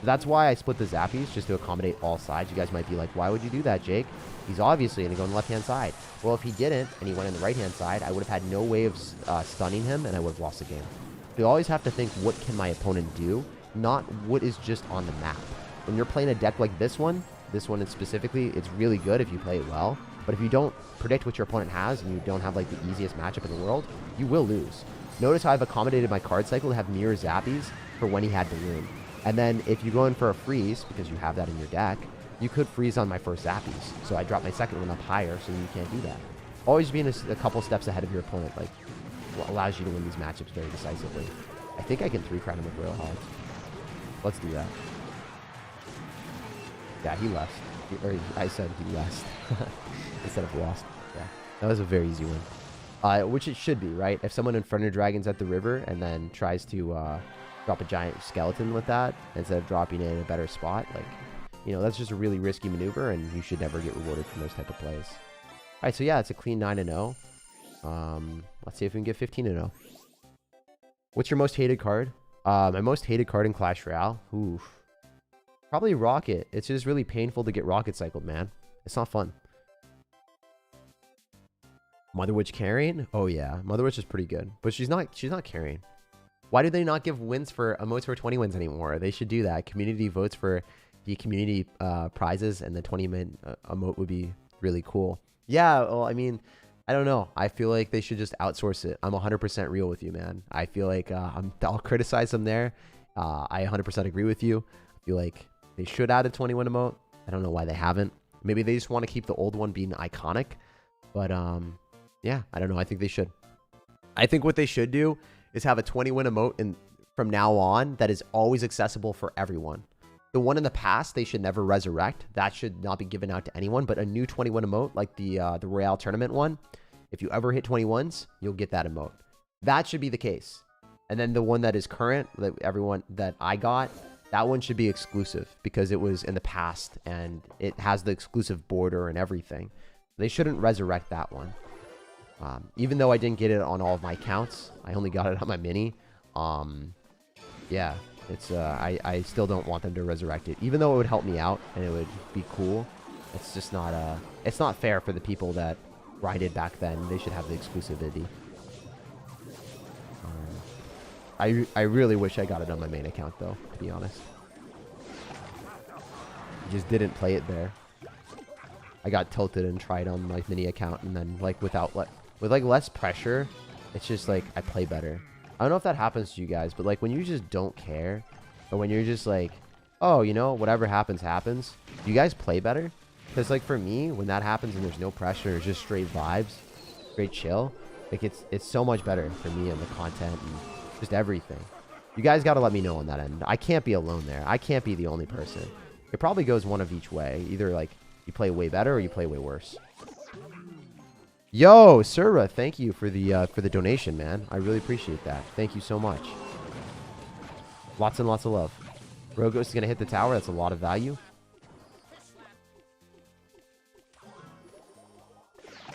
So that's why I split the zappies, just to accommodate all sides. You guys might be like, why would you do that, Jake? He's obviously going to go on the left-hand side. Well, if he didn't, and he went on the right-hand side, I would have had no way of stunning him, and I would have lost the game. You always have to think, what can my opponent do? Not what is just on the map. When you're playing a deck like this one is specifically, it's really good if you play it well. But if you don't predict what your opponent has, and you don't have like the easiest matchup in the world, you will lose. Notice how I've accommodated my card cycle to have mirror zappies for when he had balloon. And then if you go in for a freeze, because you have that in your deck, you could freeze on my first zappies. So I drop my second one up higher, so you can't do that. Always being a couple steps ahead of your opponent, like, allows you to win these matchups very decisively. I think I can 3-crown him with Royal Hogs. Let's do that. Yeah, he left. I said he left instead of lost. Yeah, that was a very easy win. Which it should be, right? If someone Inferno Dragons at the river and then tries to drop a giant skeleton with that instead of dropping it in a better spot, like, you know, that's just a really risky maneuver, and you should never get rewarded from those type of plays. All right, so yeah, it's a clean 9-0. Let's see if we can get 15-0. What's your most hated card? My most hated card in Clash Royale? Oof. Probably Rocket. It's just really painful to get Rocket cycled, man. It's not fun. Mother Witch carrying? Oh yeah, Mother Witch is pretty good, but she's not carrying. Why do they not give wins for emotes for 20 wins anymore? They should do that. Community votes for the community prizes, and the 20-min emote would be really cool. Yeah, well, I mean, I don't know. I feel like they should just outsource it. I'm 100% real with you, man. I feel like I'll criticize them there. I 100% agree with you. I feel like they should add a 21 emote. I don't know why they haven't. Maybe they just want to keep the old one being iconic. But yeah, I don't know. I think they should. I think what they should do is have a 20-win emote from now on that is always accessible for everyone. The one in the past, they should never resurrect. That should not be given out to anyone. But a new 21 emote, like the Royale tournament one, if you ever hit 21s, you'll get that emote. That should be the case. And then the one that is current, that everyone that I got, that one should be exclusive because it was in the past and it has the exclusive border and everything. They shouldn't resurrect that one. Even though I didn't get it on all of my accounts, I only got it on my mini. Yeah, it's I still don't want them to resurrect it, even though it would help me out and it would be cool. It's just not it's not fair for the people that grinded back then. They should have the exclusivity. I really wish I got it on my main account though, to be honest. I just didn't play it there. I got tilted and tried on my mini account, and then like with less pressure, it's just like I play better. I don't know if that happens to you guys, but like when you just don't care, or when you're just like, oh, you know, whatever happens, happens. Do you guys play better? Because like for me, when that happens and there's no pressure, it's just straight vibes, straight chill. Like it's so much better for me and the content and just everything. You guys got to let me know on that end. I can't be alone there. I can't be the only person. It probably goes one of each way. Either like you play way better or you play way worse. Yo, Sura, thank you for the donation, man. I really appreciate that. Thank you so much. Lots and lots of love. Rogos is going to hit the tower. That's a lot of value.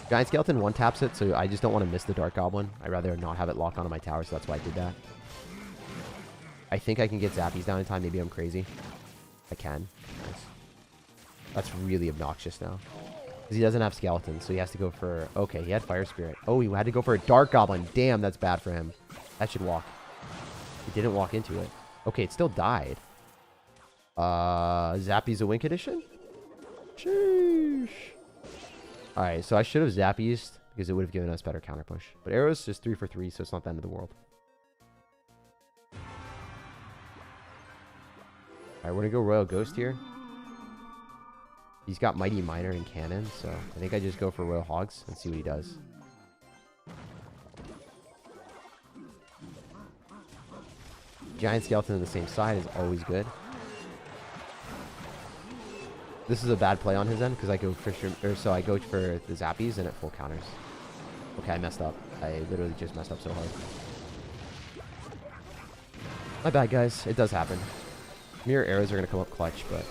Giant Skeleton one taps it, so I just don't want to miss the Dark Goblin. I'd rather not have it lock onto my tower, so that's why I did that. I think I can get Zappies down in time. Maybe I'm crazy. I can. Nice. That's really obnoxious now. Because he doesn't have Skeletons, so he has to go for... Okay, he had Fire Spirit. Oh, he had to go for a Dark Goblin. Damn, that's bad for him. That should walk. He didn't walk into it. Okay, it still died. Zappies a Wink Edition? Sheesh. Alright, so I should have Zappies because it would have given us better counter push. But Arrow's just 3 for 3, so it's not the end of the world. Alright, we're going to go Royal Ghost here. He's got Mighty Miner and Cannon, so I think I just go for Royal Hogs and see what he does. Giant Skeleton on the same side is always good. This is a bad play on his end because I go for I go for the Zappies and it full counters. Okay, I messed up. I literally just messed up so hard. My bad, guys. It does happen. Mirror arrows are going to come up clutch, but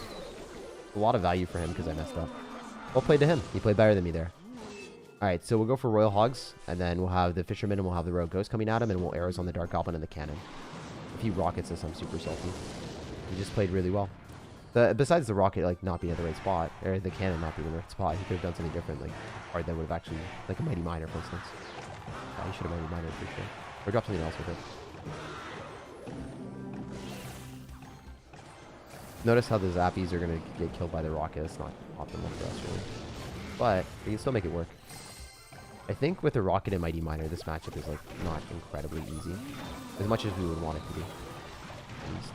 a lot of value for him because I messed up. Well played to him. He played better than me there. Alright, so we'll go for Royal Hogs, and then we'll have the Fisherman, and we'll have the Royal Ghost coming at him, and we'll arrows on the Dark Goblin and the Cannon. If he rockets us, I'm super salty. He just played really well. Besides the rocket, like, not being at the right spot, or the Cannon not being in the right spot, he could have done something different, like, or that would have actually, like a Mighty Miner, for instance. Yeah, he should have Mighty Miner for sure. Or drop something else with it. Notice how the Zappies are going to get killed by the rocket. It's not optimal for us, really. But we can still make it work. I think with the rocket and Mighty Miner, this matchup is, like, not incredibly easy. As much as we would want it to be. At least.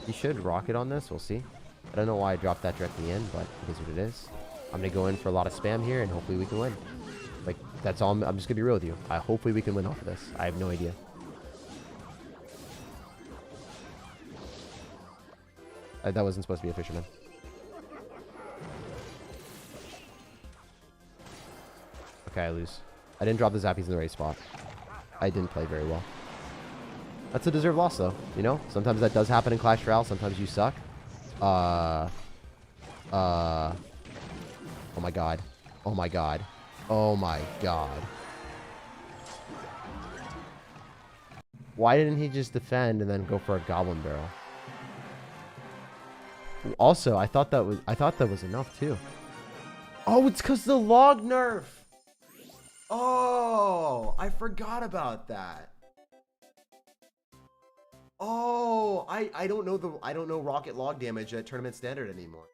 He should rocket on this. We'll see. I don't know why I dropped that directly in, but it is what it is. I'm going to go in for a lot of spam here, and hopefully we can win. Like, that's all. I'm just going to be real with you. Hopefully we can win off of this. I have no idea. That wasn't supposed to be a Fisherman. Okay, I lose. I didn't drop the Zappies in the right spot. I didn't play very well. That's a deserved loss, though. You know? Sometimes that does happen in Clash Royale. Sometimes you suck. Oh my god. Oh my god. Oh my god. Why didn't he just defend and then go for a Goblin Barrel? Also, I thought that was enough too. Oh, it's because the log nerf. Oh, I forgot about that. Oh, I don't know rocket log damage at tournament standard anymore.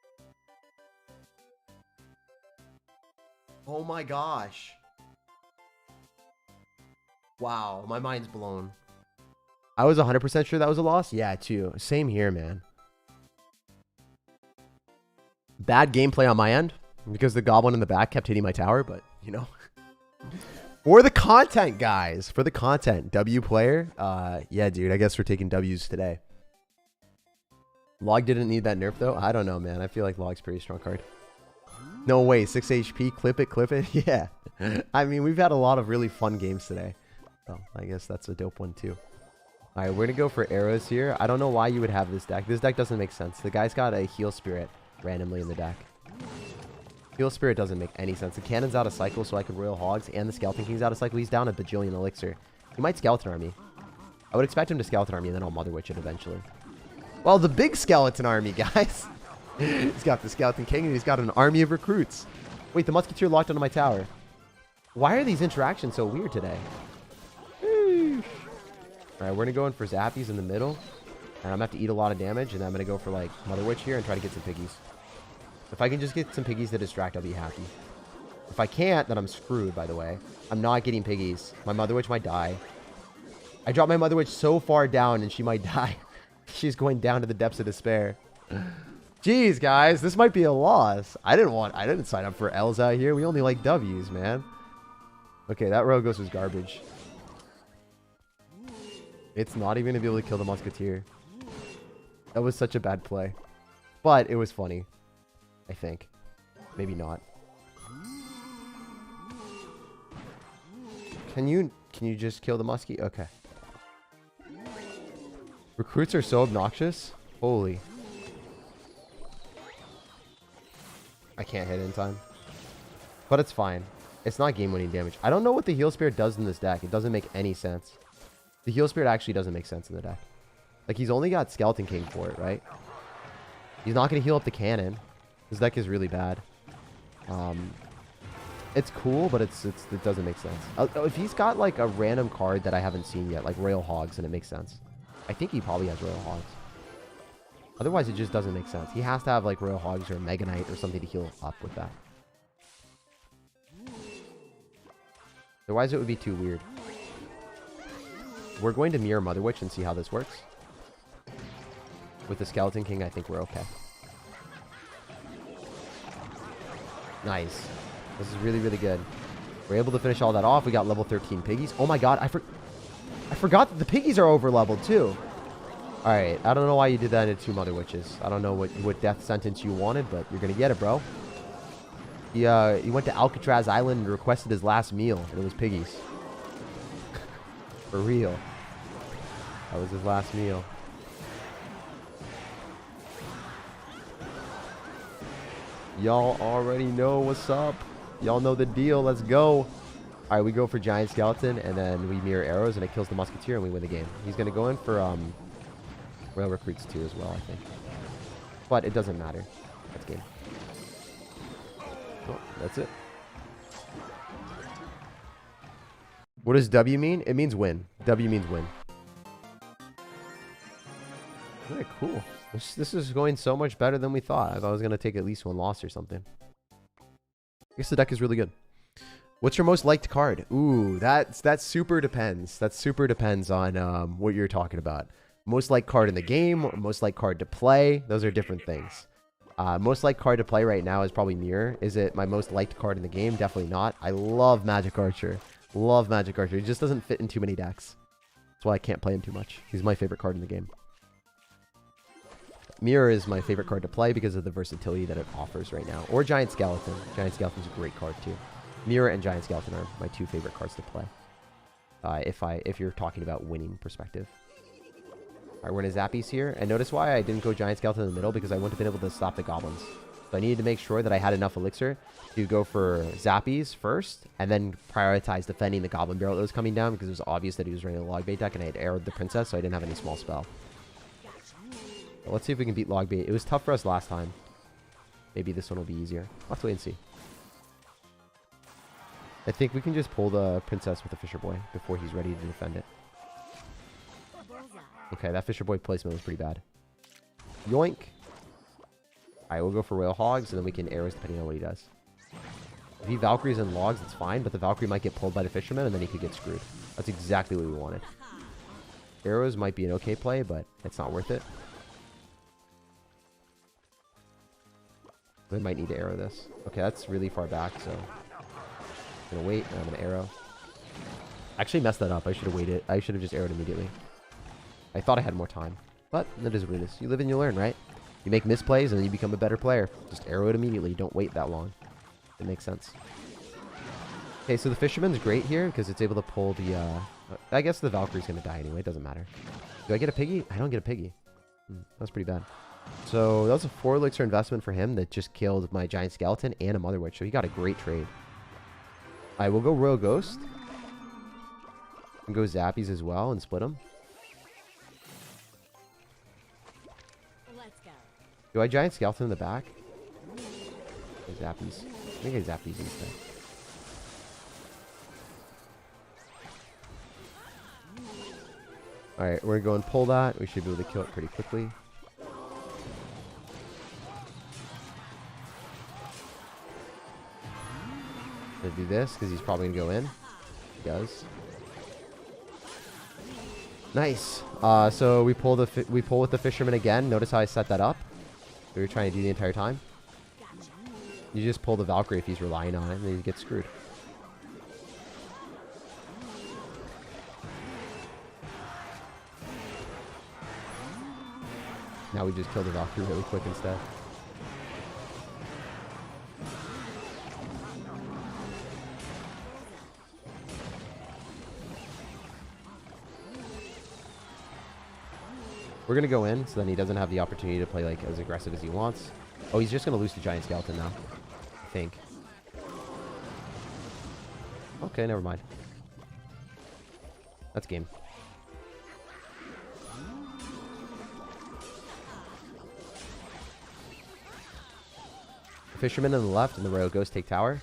Oh my gosh. Wow, my mind's blown. I was 100% sure that was a loss. Yeah, too. Same here, man. Bad gameplay on my end because the goblin in the back kept hitting my tower, but you know, for the content, guys, for the content. W player, yeah, dude, I guess we're taking W's today. Log didn't need that nerf though. I don't know, man. I feel like Log's pretty strong card. No way, 6 HP, clip it. Yeah, I mean, we've had a lot of really fun games today, so I guess that's a dope one too. All right, we're gonna go for arrows here. I don't know why you would have this deck. This deck doesn't make sense. The guy's got a heal spirit randomly in the deck. Heal Spirit doesn't make any sense. The Cannon's out of cycle, so I could Royal Hogs, and the Skeleton King's out of cycle. He's down a bajillion elixir. He might Skeleton Army. I would expect him to Skeleton Army, and then I'll Mother Witch it eventually. Well, the big Skeleton Army, guys. He's got the Skeleton King, and he's got an army of recruits. Wait, the Musketeer locked onto my tower. Why are these interactions so weird today? Alright, we're going to go in for Zappies in the middle. And I'm going to have to eat a lot of damage, and then I'm going to go for, like, Mother Witch here and try to get some piggies. If I can just get some piggies to distract, I'll be happy. If I can't, then I'm screwed, by the way. I'm not getting piggies. My Mother Witch might die. I dropped my Mother Witch so far down, and she might die. She's going down to the depths of despair. Jeez, guys, this might be a loss. I didn't sign up for L's out here. We only like W's, man. Okay, that Royal Ghost was garbage. It's not even going to be able to kill the Musketeer. That was such a bad play. But it was funny. I think. Maybe not. Can you just kill the muskie? Okay. Recruits are so obnoxious. Holy. I can't hit in time. But it's fine. It's not game-winning damage. I don't know what the Heal Spirit does in this deck. It doesn't make any sense. The Heal Spirit actually doesn't make sense in the deck. Like, he's only got Skeleton King for it, right? He's not going to heal up the Cannon. This deck is really bad. It's cool, but it doesn't make sense. If he's got, like, a random card that I haven't seen yet, like Royal Hogs, then it makes sense. I think he probably has Royal Hogs. Otherwise, it just doesn't make sense. He has to have, like, Royal Hogs or a Mega Knight or something to heal up with that. Otherwise, it would be too weird. We're going to mirror Mother Witch and see how this works. With the Skeleton King, I think we're okay. Nice. This is really, really good. We're able to finish all that off. We got level 13 piggies. Oh my god, I forgot that the piggies are over leveled too. Alright, I don't know why you did that into 2 Mother Witches. I don't know what death sentence you wanted, but you're gonna get it, bro. He went to Alcatraz Island and requested his last meal, and it was piggies. For real. That was his last meal. Y'all already know what's up. Y'all know the deal. Let's go. All right, we go for Giant Skeleton, and then we mirror arrows, and it kills the Musketeer, and we win the game. He's going to go in for Royal Recruits too as well, I think. But it doesn't matter. That's game. Oh, that's it. What does W mean? It means win. W means win. Very cool. This is going so much better than we thought. I thought I was going to take at least one loss or something. I guess the deck is really good. What's your most liked card? Ooh, that super depends. That super depends on what you're talking about. Most liked card in the game, or most liked card to play. Those are different things. Most liked card to play right now is probably Mirror. Is it my most liked card in the game? Definitely not. I love Magic Archer. Love Magic Archer. He just doesn't fit in too many decks. That's why I can't play him too much. He's my favorite card in the game. Mirror is my favorite card to play because of the versatility that it offers right now. Or Giant Skeleton. Giant Skeleton's a great card too. Mirror and Giant Skeleton are my two favorite cards to play. If you're talking about winning perspective. Alright, we're in a Zappies here. And notice why I didn't go Giant Skeleton in the middle, because I wouldn't have been able to stop the goblins. So I needed to make sure that I had enough elixir to go for Zappies first, and then prioritize defending the Goblin Barrel that was coming down, because it was obvious that he was running a Log Bait deck, and I had arrowed the Princess, so I didn't have any small spell. But let's see if we can beat Log Bait. It was tough for us last time. Maybe this one will be easier. I'll have to wait and see. I think we can just pull the Princess with the Fisher Boy before he's ready to defend it. Okay, that Fisher Boy placement was pretty bad. Yoink. Alright, we'll go for Royal Hogs, and then we can arrows depending on what he does. If he Valkyries and Logs, it's fine, but the Valkyrie might get pulled by the Fisherman, and then he could get screwed. That's exactly what we wanted. Arrows might be an okay play, but it's not worth it. We might need to arrow this. Okay, that's really far back, so... I'm going to wait, and I'm going to arrow. I actually messed that up. I should have waited. I should have just arrowed immediately. I thought I had more time, but that is what it is. You live and you learn, right? You make misplays, and then you become a better player. Just arrow it immediately. Don't wait that long. It makes sense. Okay, so the Fisherman's great here, because it's able to pull the... I guess the Valkyrie's going to die anyway. It doesn't matter. Do I get a piggy? I don't get a piggy. That's pretty bad. So that was a 4 elixir investment for him that just killed my Giant Skeleton and a Mother Witch. So he got a great trade. I will go Royal Ghost. And go Zappies as well and split them. Let's go. Do I Giant Skeleton in the back? Zappies. I think I Zappies instead. Alright, we're going to pull that. We should be able to kill it pretty quickly. Gonna do this because he's probably gonna go in. He does. Nice. So we pull with the Fisherman again. Notice how I set that up. We were trying to do the entire time. You just pull the Valkyrie if he's relying on it, and then you get screwed. Now we just kill the Valkyrie really quick instead. We're going to go in, so then he doesn't have the opportunity to play like as aggressive as he wants. Oh, he's just going to lose to Giant Skeleton now. I think. Okay, never mind. That's game. Fisherman on the left and the Royal Ghost take tower.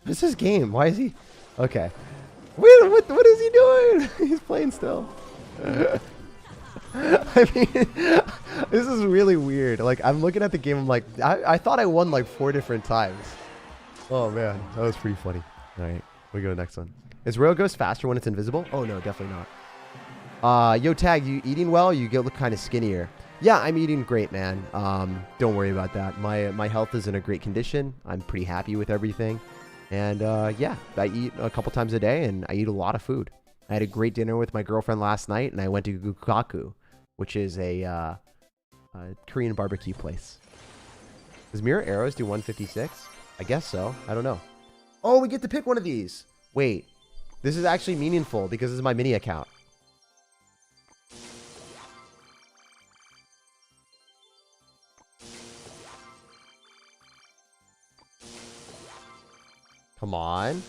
This is game. Why is he... Okay. Wait, what is he doing? He's playing still. I mean, this is really weird. Like, I'm looking at the game, I'm like, I thought I won like 4 different times. Oh, man. That was pretty funny. All right. We go to the next one. Is Royal Ghost faster when it's invisible? Oh, no, definitely not. Yo, Tag, you eating well? You look kind of skinnier. Yeah, I'm eating great, man. Don't worry about that. My health is in a great condition. I'm pretty happy with everything. And yeah, I eat a couple times a day, and I eat a lot of food. I had a great dinner with my girlfriend last night, and I went to Gukaku, which is a Korean barbecue place. Does Mirror Arrows do 156? I guess so. I don't know. Oh, we get to pick one of these. Wait. This is actually meaningful because this is my mini account. Come on.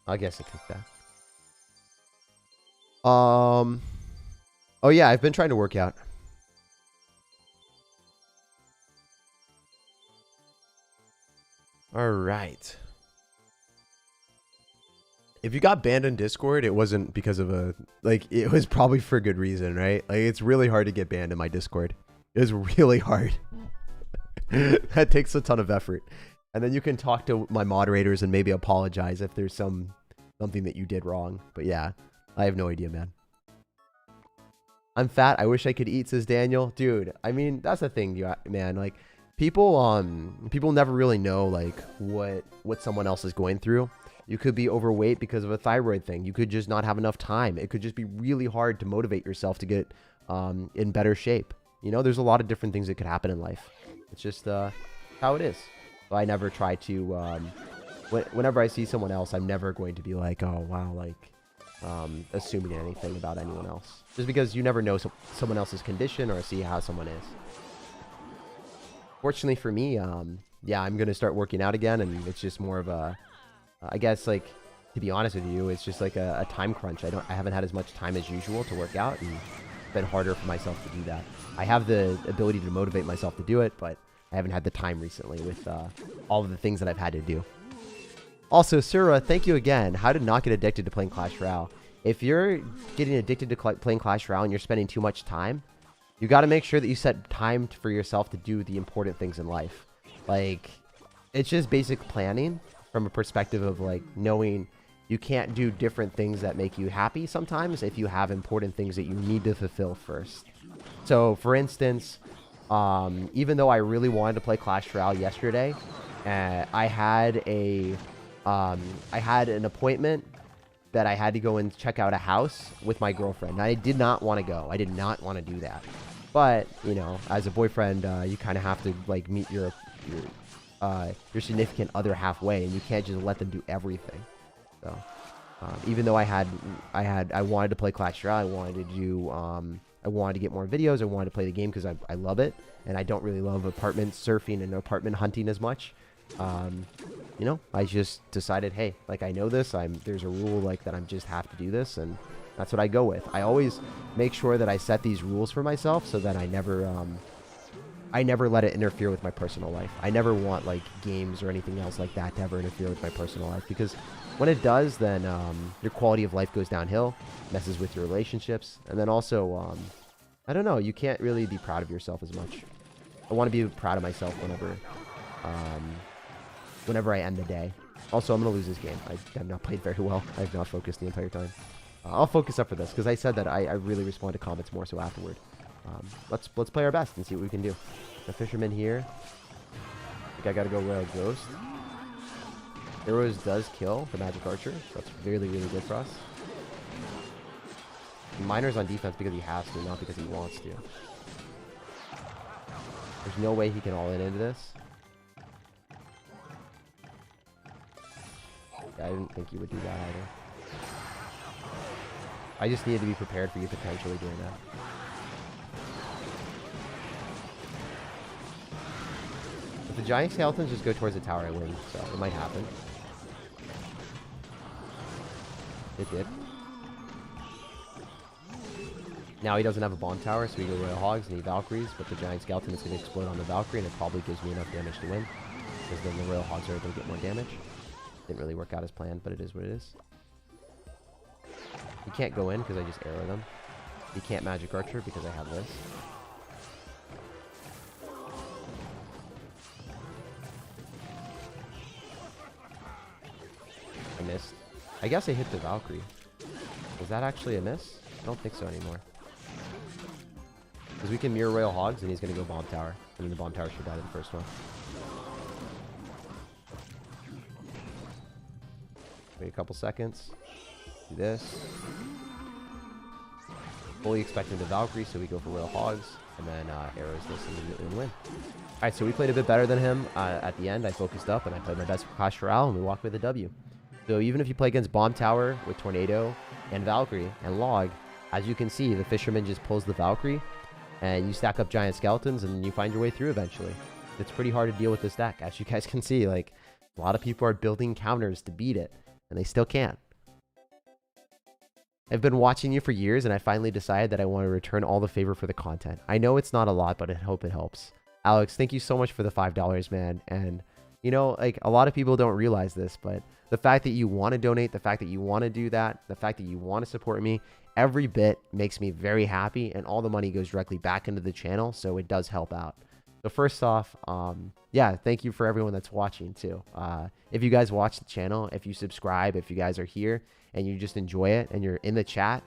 I guess I take that. Oh yeah, I've been trying to work out. All right. If you got banned on Discord, it wasn't because of it was probably for a good reason, right? Like, it's really hard to get banned in my Discord. It was really hard. That takes a ton of effort. And then you can talk to my moderators and maybe apologize if there's something that you did wrong. But yeah, I have no idea, man. I'm fat. I wish I could eat, says Daniel. Dude, I mean, that's the thing, man. Like, people never really know, like, what someone else is going through. You could be overweight because of a thyroid thing. You could just not have enough time. It could just be really hard to motivate yourself to get in better shape. You know, there's a lot of different things that could happen in life. It's just how it is. So I never try to, whenever I see someone else, I'm never going to be like, oh, wow, like, assuming anything about anyone else. Just because you never know someone else's condition or see how someone is. Fortunately for me, yeah, I'm going to start working out again, and it's just more of a, I guess, like, to be honest with you, it's just like a time crunch. I haven't had as much time as usual to work out, and it's been harder for myself to do that. I have the ability to motivate myself to do it, but I haven't had the time recently with all of the things that I've had to do. Also, Sura, thank you again. How to not get addicted to playing Clash Royale. If you're getting addicted to playing Clash Royale and you're spending too much time, you got to make sure that you set time for yourself to do the important things in life. Like, it's just basic planning from a perspective of, like, knowing you can't do different things that make you happy sometimes if you have important things that you need to fulfill first. So, for instance, even though I really wanted to play Clash Royale yesterday, I had an appointment that I had to go and check out a house with my girlfriend. I did not want to go. I did not want to do that. But, you know, as a boyfriend, you kind of have to, like, meet your significant other halfway, and you can't just let them do everything. So, even though I wanted to play Clash Royale, I wanted to get more videos. I wanted to play the game because I love it, and I don't really love apartment surfing and apartment hunting as much. You know, I just decided, hey, like, I know this. There's a rule, like, that I just have to do this, and that's what I go with. I always make sure that I set these rules for myself so that I never let it interfere with my personal life. I never want, like, games or anything else like that to ever interfere with my personal life, because when it does, then your quality of life goes downhill, messes with your relationships, and then also, I don't know, you can't really be proud of yourself as much. I want to be proud of myself whenever I end the day. Also, I'm going to lose this game. I have not played very well. I have not focused the entire time. I'll focus up for this, because I said that I really respond to comments more so afterward. Let's play our best and see what we can do. The fisherman here. I think I got to go Royal Ghost. Arrows does kill the magic archer. So that's really, really good for us. Miner's on defense because he has to, not because he wants to. There's no way he can all in into this. Yeah, I didn't think you would do that either. I just needed to be prepared for you potentially doing that. If the giant skeletons just go towards the tower, I win, so it might happen. It did. Now he doesn't have a bomb tower, so we go Royal Hogs and he Valkyries, but the giant skeleton is going to explode on the Valkyrie, and it probably gives me enough damage to win, because then the Royal Hogs are able to get more damage. Didn't really work out as planned, but it is what it is. He can't go in because I just arrow them. He can't magic archer because I have this. I missed. I guess I hit the Valkyrie. Was that actually a miss? I don't think so anymore. Because we can mirror Royal Hogs and he's going to go bomb tower. And then the bomb tower should die to the first one. Wait a couple seconds. Do this. fully expect him to Valkyrie, so we go for Royal Hogs, and then arrows this immediately and win. All right, so we played a bit better than him at the end. I focused up, and I played my best Clash Royale, and we walked with a W. So even if you play against Bomb Tower with Tornado and Valkyrie and Log, as you can see, the Fisherman just pulls the Valkyrie, and you stack up giant skeletons, and you find your way through eventually. It's pretty hard to deal with this deck. As you guys can see, like, a lot of people are building counters to beat it, and they still can't. I've been watching you for years, and I finally decided that I want to return all the favor for the content. I know it's not a lot, but I hope it helps. Alex, thank you so much for the $5, man. And, you know, like, a lot of people don't realize this, but the fact that you want to donate, the fact that you want to do that, the fact that you want to support me, every bit makes me very happy, and all the money goes directly back into the channel, so it does help out. So first off, yeah, thank you for everyone that's watching too. If you guys watch the channel, if you subscribe, if you guys are here and you just enjoy it and you're in the chat,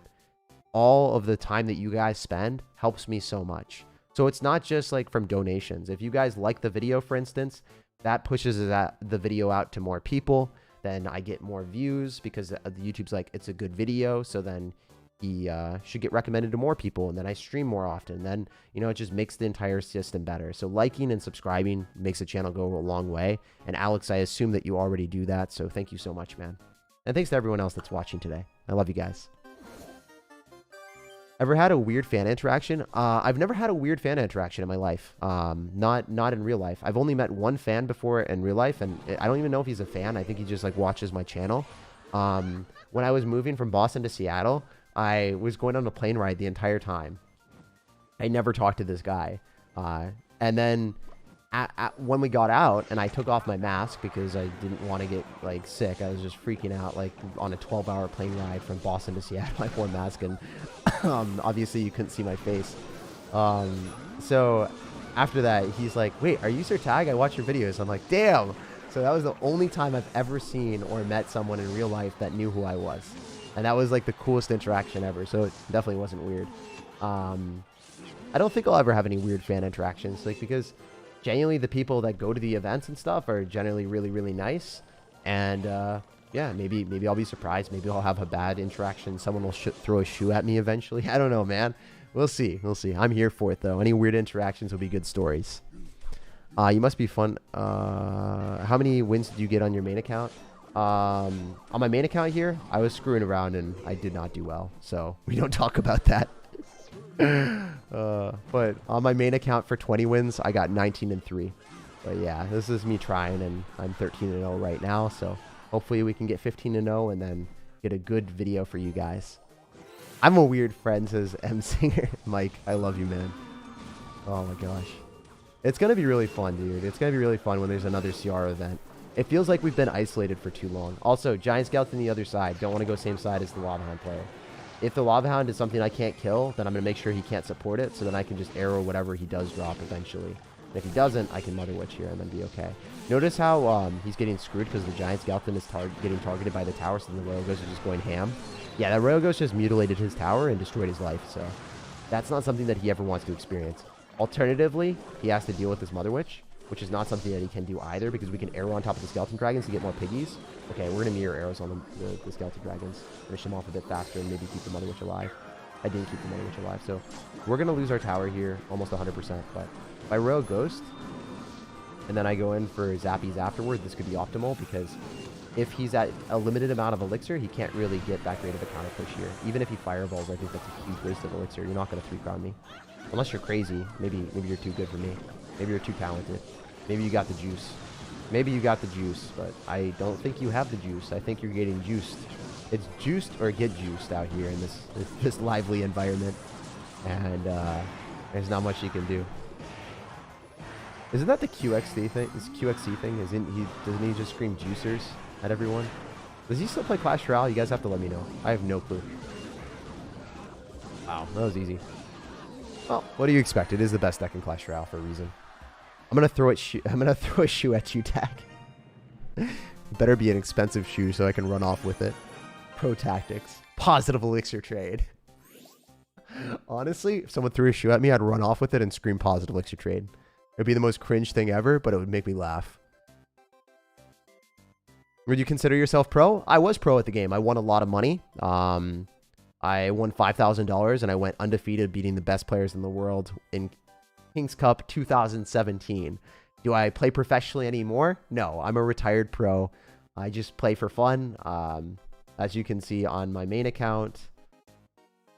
all of the time that you guys spend helps me so much. So it's not just like from donations. If you guys like the video, for instance, that pushes the video out to more people. Then I get more views because the YouTube's like, it's a good video. So then he should get recommended to more people, and then I stream more often. Then, you know, it just makes the entire system better. So liking and subscribing makes the channel go a long way. And Alex, I assume that you already do that, so thank you so much, man. And thanks to everyone else that's watching today. I love you guys. Ever had a weird fan interaction? I've never had a weird fan interaction in my life. Not in real life. I've only met one fan before in real life, and I don't even know if he's a fan. I think he just like watches my channel. When I was moving from Boston to Seattle, I was going on a plane ride the entire time. I never talked to this guy. And then when we got out and I took off my mask because I didn't want to get like sick, I was just freaking out, like on a 12-hour plane ride from Boston to Seattle. I wore a mask, and obviously you couldn't see my face. So after that, he's like, wait, are you SIRTAG? I watch your videos. I'm like, damn. So that was the only time I've ever seen or met someone in real life that knew who I was. And that was like the coolest interaction ever. So it definitely wasn't weird. I don't think I'll ever have any weird fan interactions, like, because genuinely the people that go to the events and stuff are generally really, really nice. And yeah, maybe I'll be surprised. Maybe I'll have a bad interaction. Someone will throw a shoe at me eventually. I don't know, man. We'll see. We'll see. I'm here for it, though. Any weird interactions will be good stories. You must be fun. How many wins did you get on your main account? On my main account here, I was screwing around and I did not do well, so we don't talk about that. But on my main account for 20 wins, I got 19-3. But yeah, this is me trying, and I'm 13-0 right now, so hopefully we can get 15-0 and then get a good video for you guys. I'm a weird friend, says M Singer. Mike, I love you, man. Oh my gosh. It's gonna be really fun, dude. It's gonna be really fun when there's another CR event. It feels like we've been isolated for too long. Also, Giant Skeleton the other side. Don't want to go same side as the Lava Hound player. If the Lava Hound is something I can't kill, then I'm going to make sure he can't support it, so then I can just arrow whatever he does drop eventually. And if he doesn't, I can Mother Witch here and then be okay. Notice how he's getting screwed because the Giant Skeleton is getting targeted by the tower, so the Royal Ghost is just going ham. Yeah, that Royal Ghost just mutilated his tower and destroyed his life, so that's not something that he ever wants to experience. Alternatively, he has to deal with this Mother Witch, which is not something that he can do either, because we can arrow on top of the Skeleton Dragons to get more piggies. Okay, we're going to mirror arrows on the Skeleton Dragons. Finish them off a bit faster and maybe keep the Mother Witch alive. I didn't keep the Mother Witch alive, so we're going to lose our tower here almost 100%. But if I Royal Ghost, and then I go in for Zappies afterward, this could be optimal, because if he's at a limited amount of Elixir, he can't really get that great of a counter push here. Even if he Fireballs, I think that's a huge waste of Elixir. You're not going to 3-crown me. Unless you're crazy. Maybe you're too good for me. Maybe you're too talented. Maybe you got the juice. Maybe you got the juice, but I don't think you have the juice. I think you're getting juiced. It's juiced or get juiced out here in this lively environment. And there's not much you can do. Isn't that the QXC thing? This QXC thing? Doesn't he just scream juicers at everyone? Does he still play Clash Royale? You guys have to let me know. I have no clue. Wow, that was easy. Well, what do you expect? It is the best deck in Clash Royale for a reason. I'm gonna throw a shoe at you, Tag. Better be an expensive shoe so I can run off with it. Pro tactics. Positive Elixir trade. Honestly, if someone threw a shoe at me, I'd run off with it and scream positive Elixir trade. It'd be the most cringe thing ever, but it would make me laugh. Would you consider yourself pro? I was pro at the game. I won a lot of money. I won $5,000 and I went undefeated, beating the best players in the world in King's Cup 2017. Do I play professionally anymore? No, I'm a retired pro. I just play for fun. As you can see on my main account,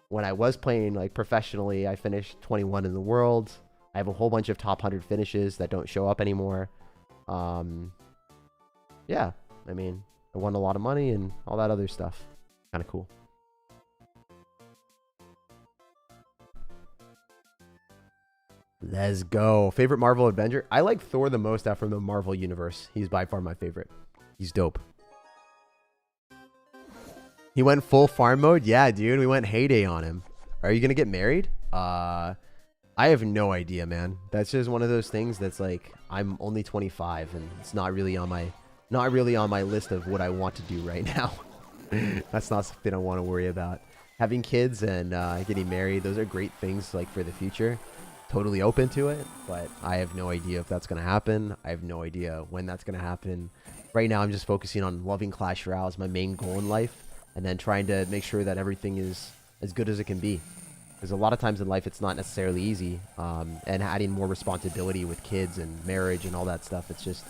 when I was playing like professionally, I finished 21 in the world. I have a whole bunch of top 100 finishes that don't show up anymore. Yeah, I mean, I won a lot of money and all that other stuff. Kind of cool. Let's go. Favorite Marvel Avenger? I like Thor the most out from the Marvel universe. He's by far my favorite. He's dope. He went full farm mode? Yeah, dude. We went heyday on him. Are you going to get married? I have no idea, man. That's just one of those things that's like, I'm only 25 and it's not really on my list of what I want to do right now. That's not something I want to worry about. Having kids and getting married, those are great things like for the future. Totally open to it, but I have no idea if that's going to happen. I have no idea when that's going to happen. Right now, I'm just focusing on loving Clash Royale as my main goal in life, and then trying to make sure that everything is as good as it can be. Because a lot of times in life, it's not necessarily easy, and adding more responsibility with kids and marriage and all that stuff, it's just,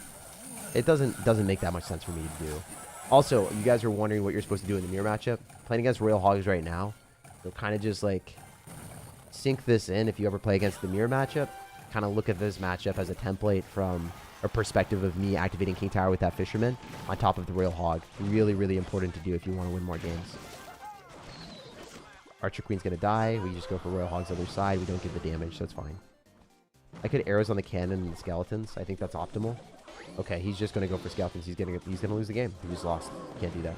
it doesn't make that much sense for me to do. Also, you guys are wondering what you're supposed to do in the mirror matchup. Playing against Royal Hogs right now, they'll kind of just like sink this in if you ever play against the mirror matchup. Kind of look at this matchup as a template from a perspective of me activating King Tower with that Fisherman on top of the Royal Hog. Really, really important to do if you want to win more games. Archer Queen's going to die. We just go for Royal Hog's other side. We don't give the damage. That's fine. I could arrows on the cannon and the skeletons. I think that's optimal. Okay, he's just going to go for skeletons. He's going to lose the game. He just lost. Can't do that.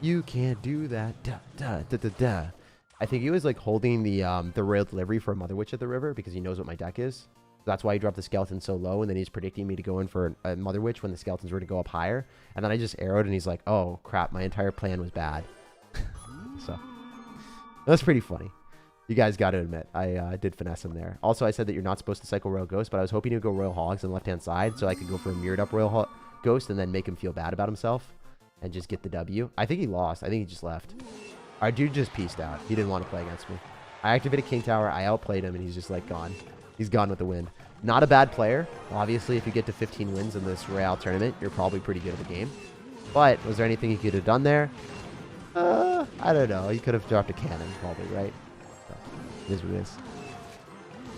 You can't do that. Duh, duh, duh, duh, duh. I think he was like holding the Royal Delivery for a Mother Witch at the river because he knows what my deck is. That's why he dropped the skeleton so low, and then he's predicting me to go in for a Mother Witch when the skeletons were to go up higher. And then I just arrowed, and he's like, oh, crap, my entire plan was bad. So, that's pretty funny. You guys got to admit, I did finesse him there. Also, I said that you're not supposed to cycle Royal Ghost, but I was hoping he'd go Royal Hogs on the left-hand side so I could go for a mirrored up Royal Ghost and then make him feel bad about himself and just get the W. I think he lost. I think he just left. Our dude just pieced out. He didn't want to play against me. I activated King Tower. I outplayed him, and he's just like gone. He's gone with the win. Not a bad player. Obviously, if you get to 15 wins in this Royale tournament, you're probably pretty good at the game. But was there anything he could have done there? I don't know. He could have dropped a cannon, probably, right? So, it is what it is.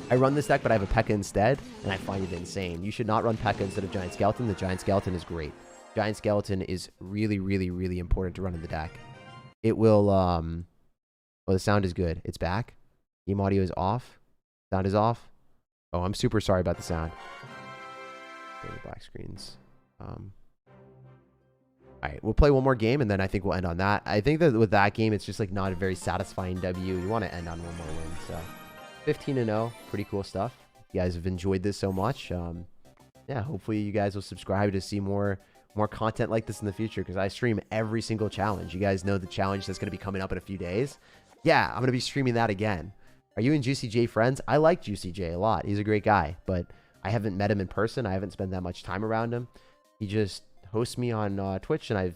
I run this deck, but I have a P.E.K.K.A instead, and I find it insane. You should not run P.E.K.K.A instead of Giant Skeleton. The Giant Skeleton is great. Giant Skeleton is really, really, really important to run in the deck. It will, well, the sound is good. It's back. Game audio is off. Sound is off. Oh, I'm super sorry about the sound. Okay, black screens. All right, we'll play one more game, and then I think we'll end on that. I think that with that game, it's just like not a very satisfying W. You want to end on one more win. So 15-0, pretty cool stuff. You guys have enjoyed this so much. Yeah, hopefully you guys will subscribe to see more content like this in the future, because I stream every single challenge. You guys know the challenge that's going to be coming up in a few days. Yeah, I'm going to be streaming that again. Are you and Juicy J friends? I like Juicy J a lot. He's a great guy, but I haven't met him in person. I haven't spent that much time around him. He just hosts me on Twitch, and I've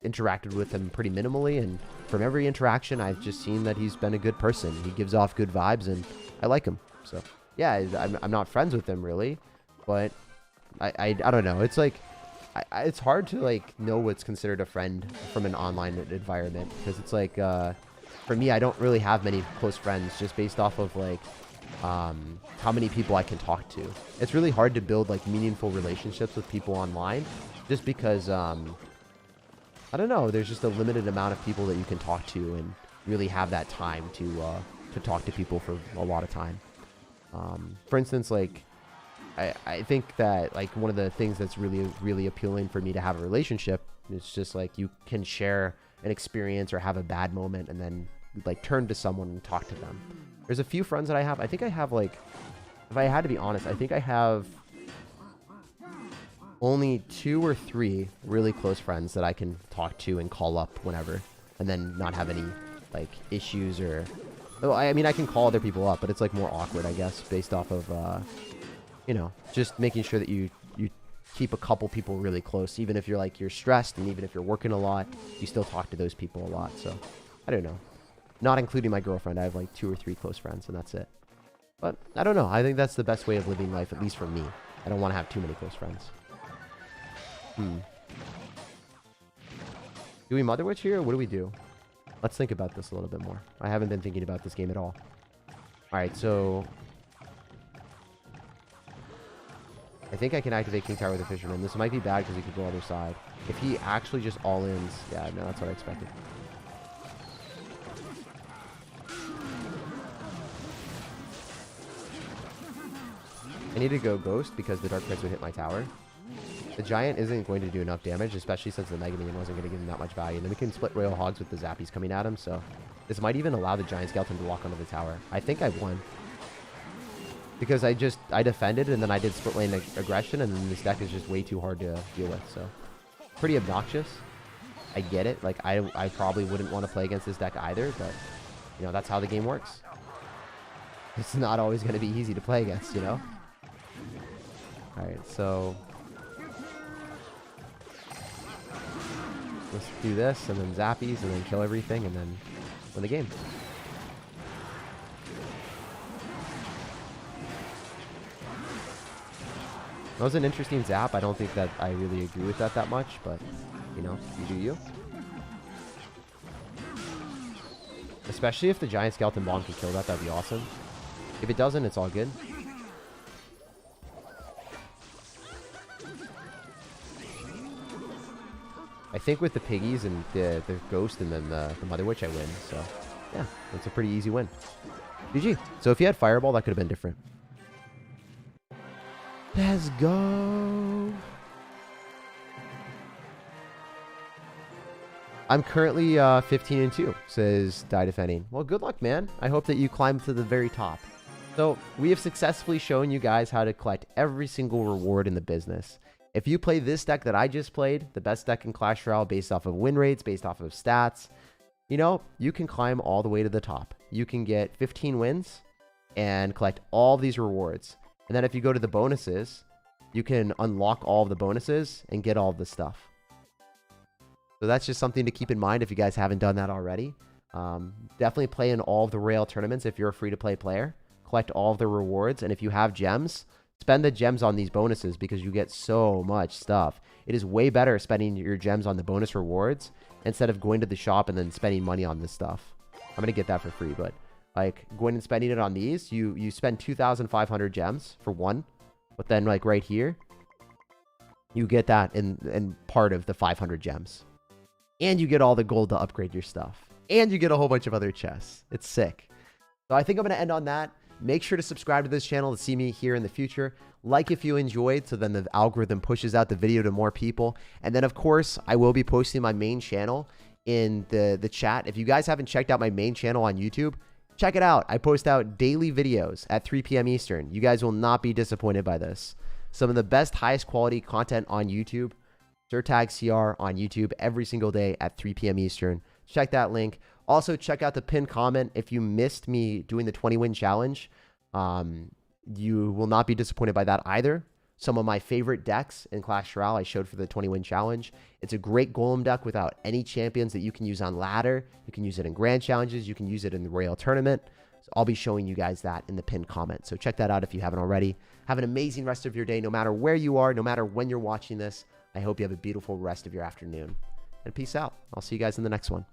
interacted with him pretty minimally, and from every interaction, I've just seen that he's been a good person. He gives off good vibes, and I like him. So, yeah, I'm not friends with him, really, but I don't know. It's like, it's hard to like know what's considered a friend from an online environment, because it's like for me, I don't really have many close friends just based off of like how many people I can talk to. It's really hard to build like meaningful relationships with people online, just because I don't know, there's just a limited amount of people that you can talk to and really have that time to talk to people for a lot of time. For instance, like I think that like one of the things that's really, really appealing for me to have a relationship is just like you can share an experience or have a bad moment and then like turn to someone and talk to them. There's a few friends that I have. I think I have like, if I had to be honest, I think I have only 2 or 3 really close friends that I can talk to and call up whenever, and then not have any like issues or, well, I mean, I can call other people up, but it's like more awkward, I guess, based off of, you know, just making sure that you keep a couple people really close, even if you're stressed and even if you're working a lot, you still talk to those people a lot. So I don't know. Not including my girlfriend. I have like 2 or 3 close friends, and that's it. But I don't know. I think that's the best way of living life, at least for me. I don't want to have too many close friends. Do we Mother Witch here, or what do we do? Let's think about this a little bit more. I haven't been thinking about this game at all. Alright, so... I think I can activate King Tower with the Fisherman. This might be bad because he could go other side. If he actually just all-ins... Yeah, no, that's what I expected. I need to go Ghost because the Dark Prince would hit my tower. The Giant isn't going to do enough damage, especially since the Mega Minion wasn't going to give him that much value. And then we can split Royal Hogs with the Zappies coming at him, so... This might even allow the Giant Skeleton to walk onto the tower. I think I won. Because I defended, and then I did split lane aggression, and then this deck is just way too hard to deal with, so... Pretty obnoxious. I get it. Like, I probably wouldn't want to play against this deck either, but... You know, that's how the game works. It's not always going to be easy to play against, you know? Alright, so... Let's do this, and then Zappies, and then kill everything, and then win the game. That was an interesting zap. I don't think that I really agree with that much, but, you know, you do you. Especially if the Giant Skeleton Bomb can kill that, that'd be awesome. If it doesn't, it's all good. I think with the piggies and the ghost and then the Mother Witch, I win. So, yeah, that's a pretty easy win. GG. So if you had Fireball, that could have been different. Let's go. I'm currently 15-2, says Die Defending. Well, good luck, man. I hope that you climb to the very top. So we have successfully shown you guys how to collect every single reward in the business. If you play this deck that I just played, the best deck in Clash Royale based off of win rates, based off of stats, you know, you can climb all the way to the top. You can get 15 wins and collect all these rewards. And then if you go to the bonuses, you can unlock all of the bonuses and get all of the stuff. So that's just something to keep in mind if you guys haven't done that already. Definitely play in all of the Royale tournaments if you're a free-to-play player. Collect all of the rewards, and if you have gems, spend the gems on these bonuses because you get so much stuff. It is way better spending your gems on the bonus rewards instead of going to the shop and then spending money on this stuff. I'm going to get that for free, but like going and spending it on these, you spend 2,500 gems for one, but then like right here, you get that in part of the 500 gems. And you get all the gold to upgrade your stuff. And you get a whole bunch of other chests. It's sick. So I think I'm going to end on that. Make sure to subscribe to this channel to see me here in the future. Like if you enjoyed, so then the algorithm pushes out the video to more people. And then, of course, I will be posting my main channel in the chat. If you guys haven't checked out my main channel on YouTube, check it out. I post out daily videos at 3 p.m. Eastern. You guys will not be disappointed by this. Some of the best, highest quality content on YouTube. SIRTAG CR on YouTube every single day at 3 p.m. Eastern. Check that link. Also, check out the pinned comment. If you missed me doing the 20-win challenge, you will not be disappointed by that either. Some of my favorite decks in Clash Royale I showed for the 20-win challenge. It's a great Golem deck without any champions that you can use on ladder. You can use it in grand challenges. You can use it in the Royale tournament. So I'll be showing you guys that in the pinned comment. So check that out if you haven't already. Have an amazing rest of your day, no matter where you are, no matter when you're watching this. I hope you have a beautiful rest of your afternoon. And peace out. I'll see you guys in the next one.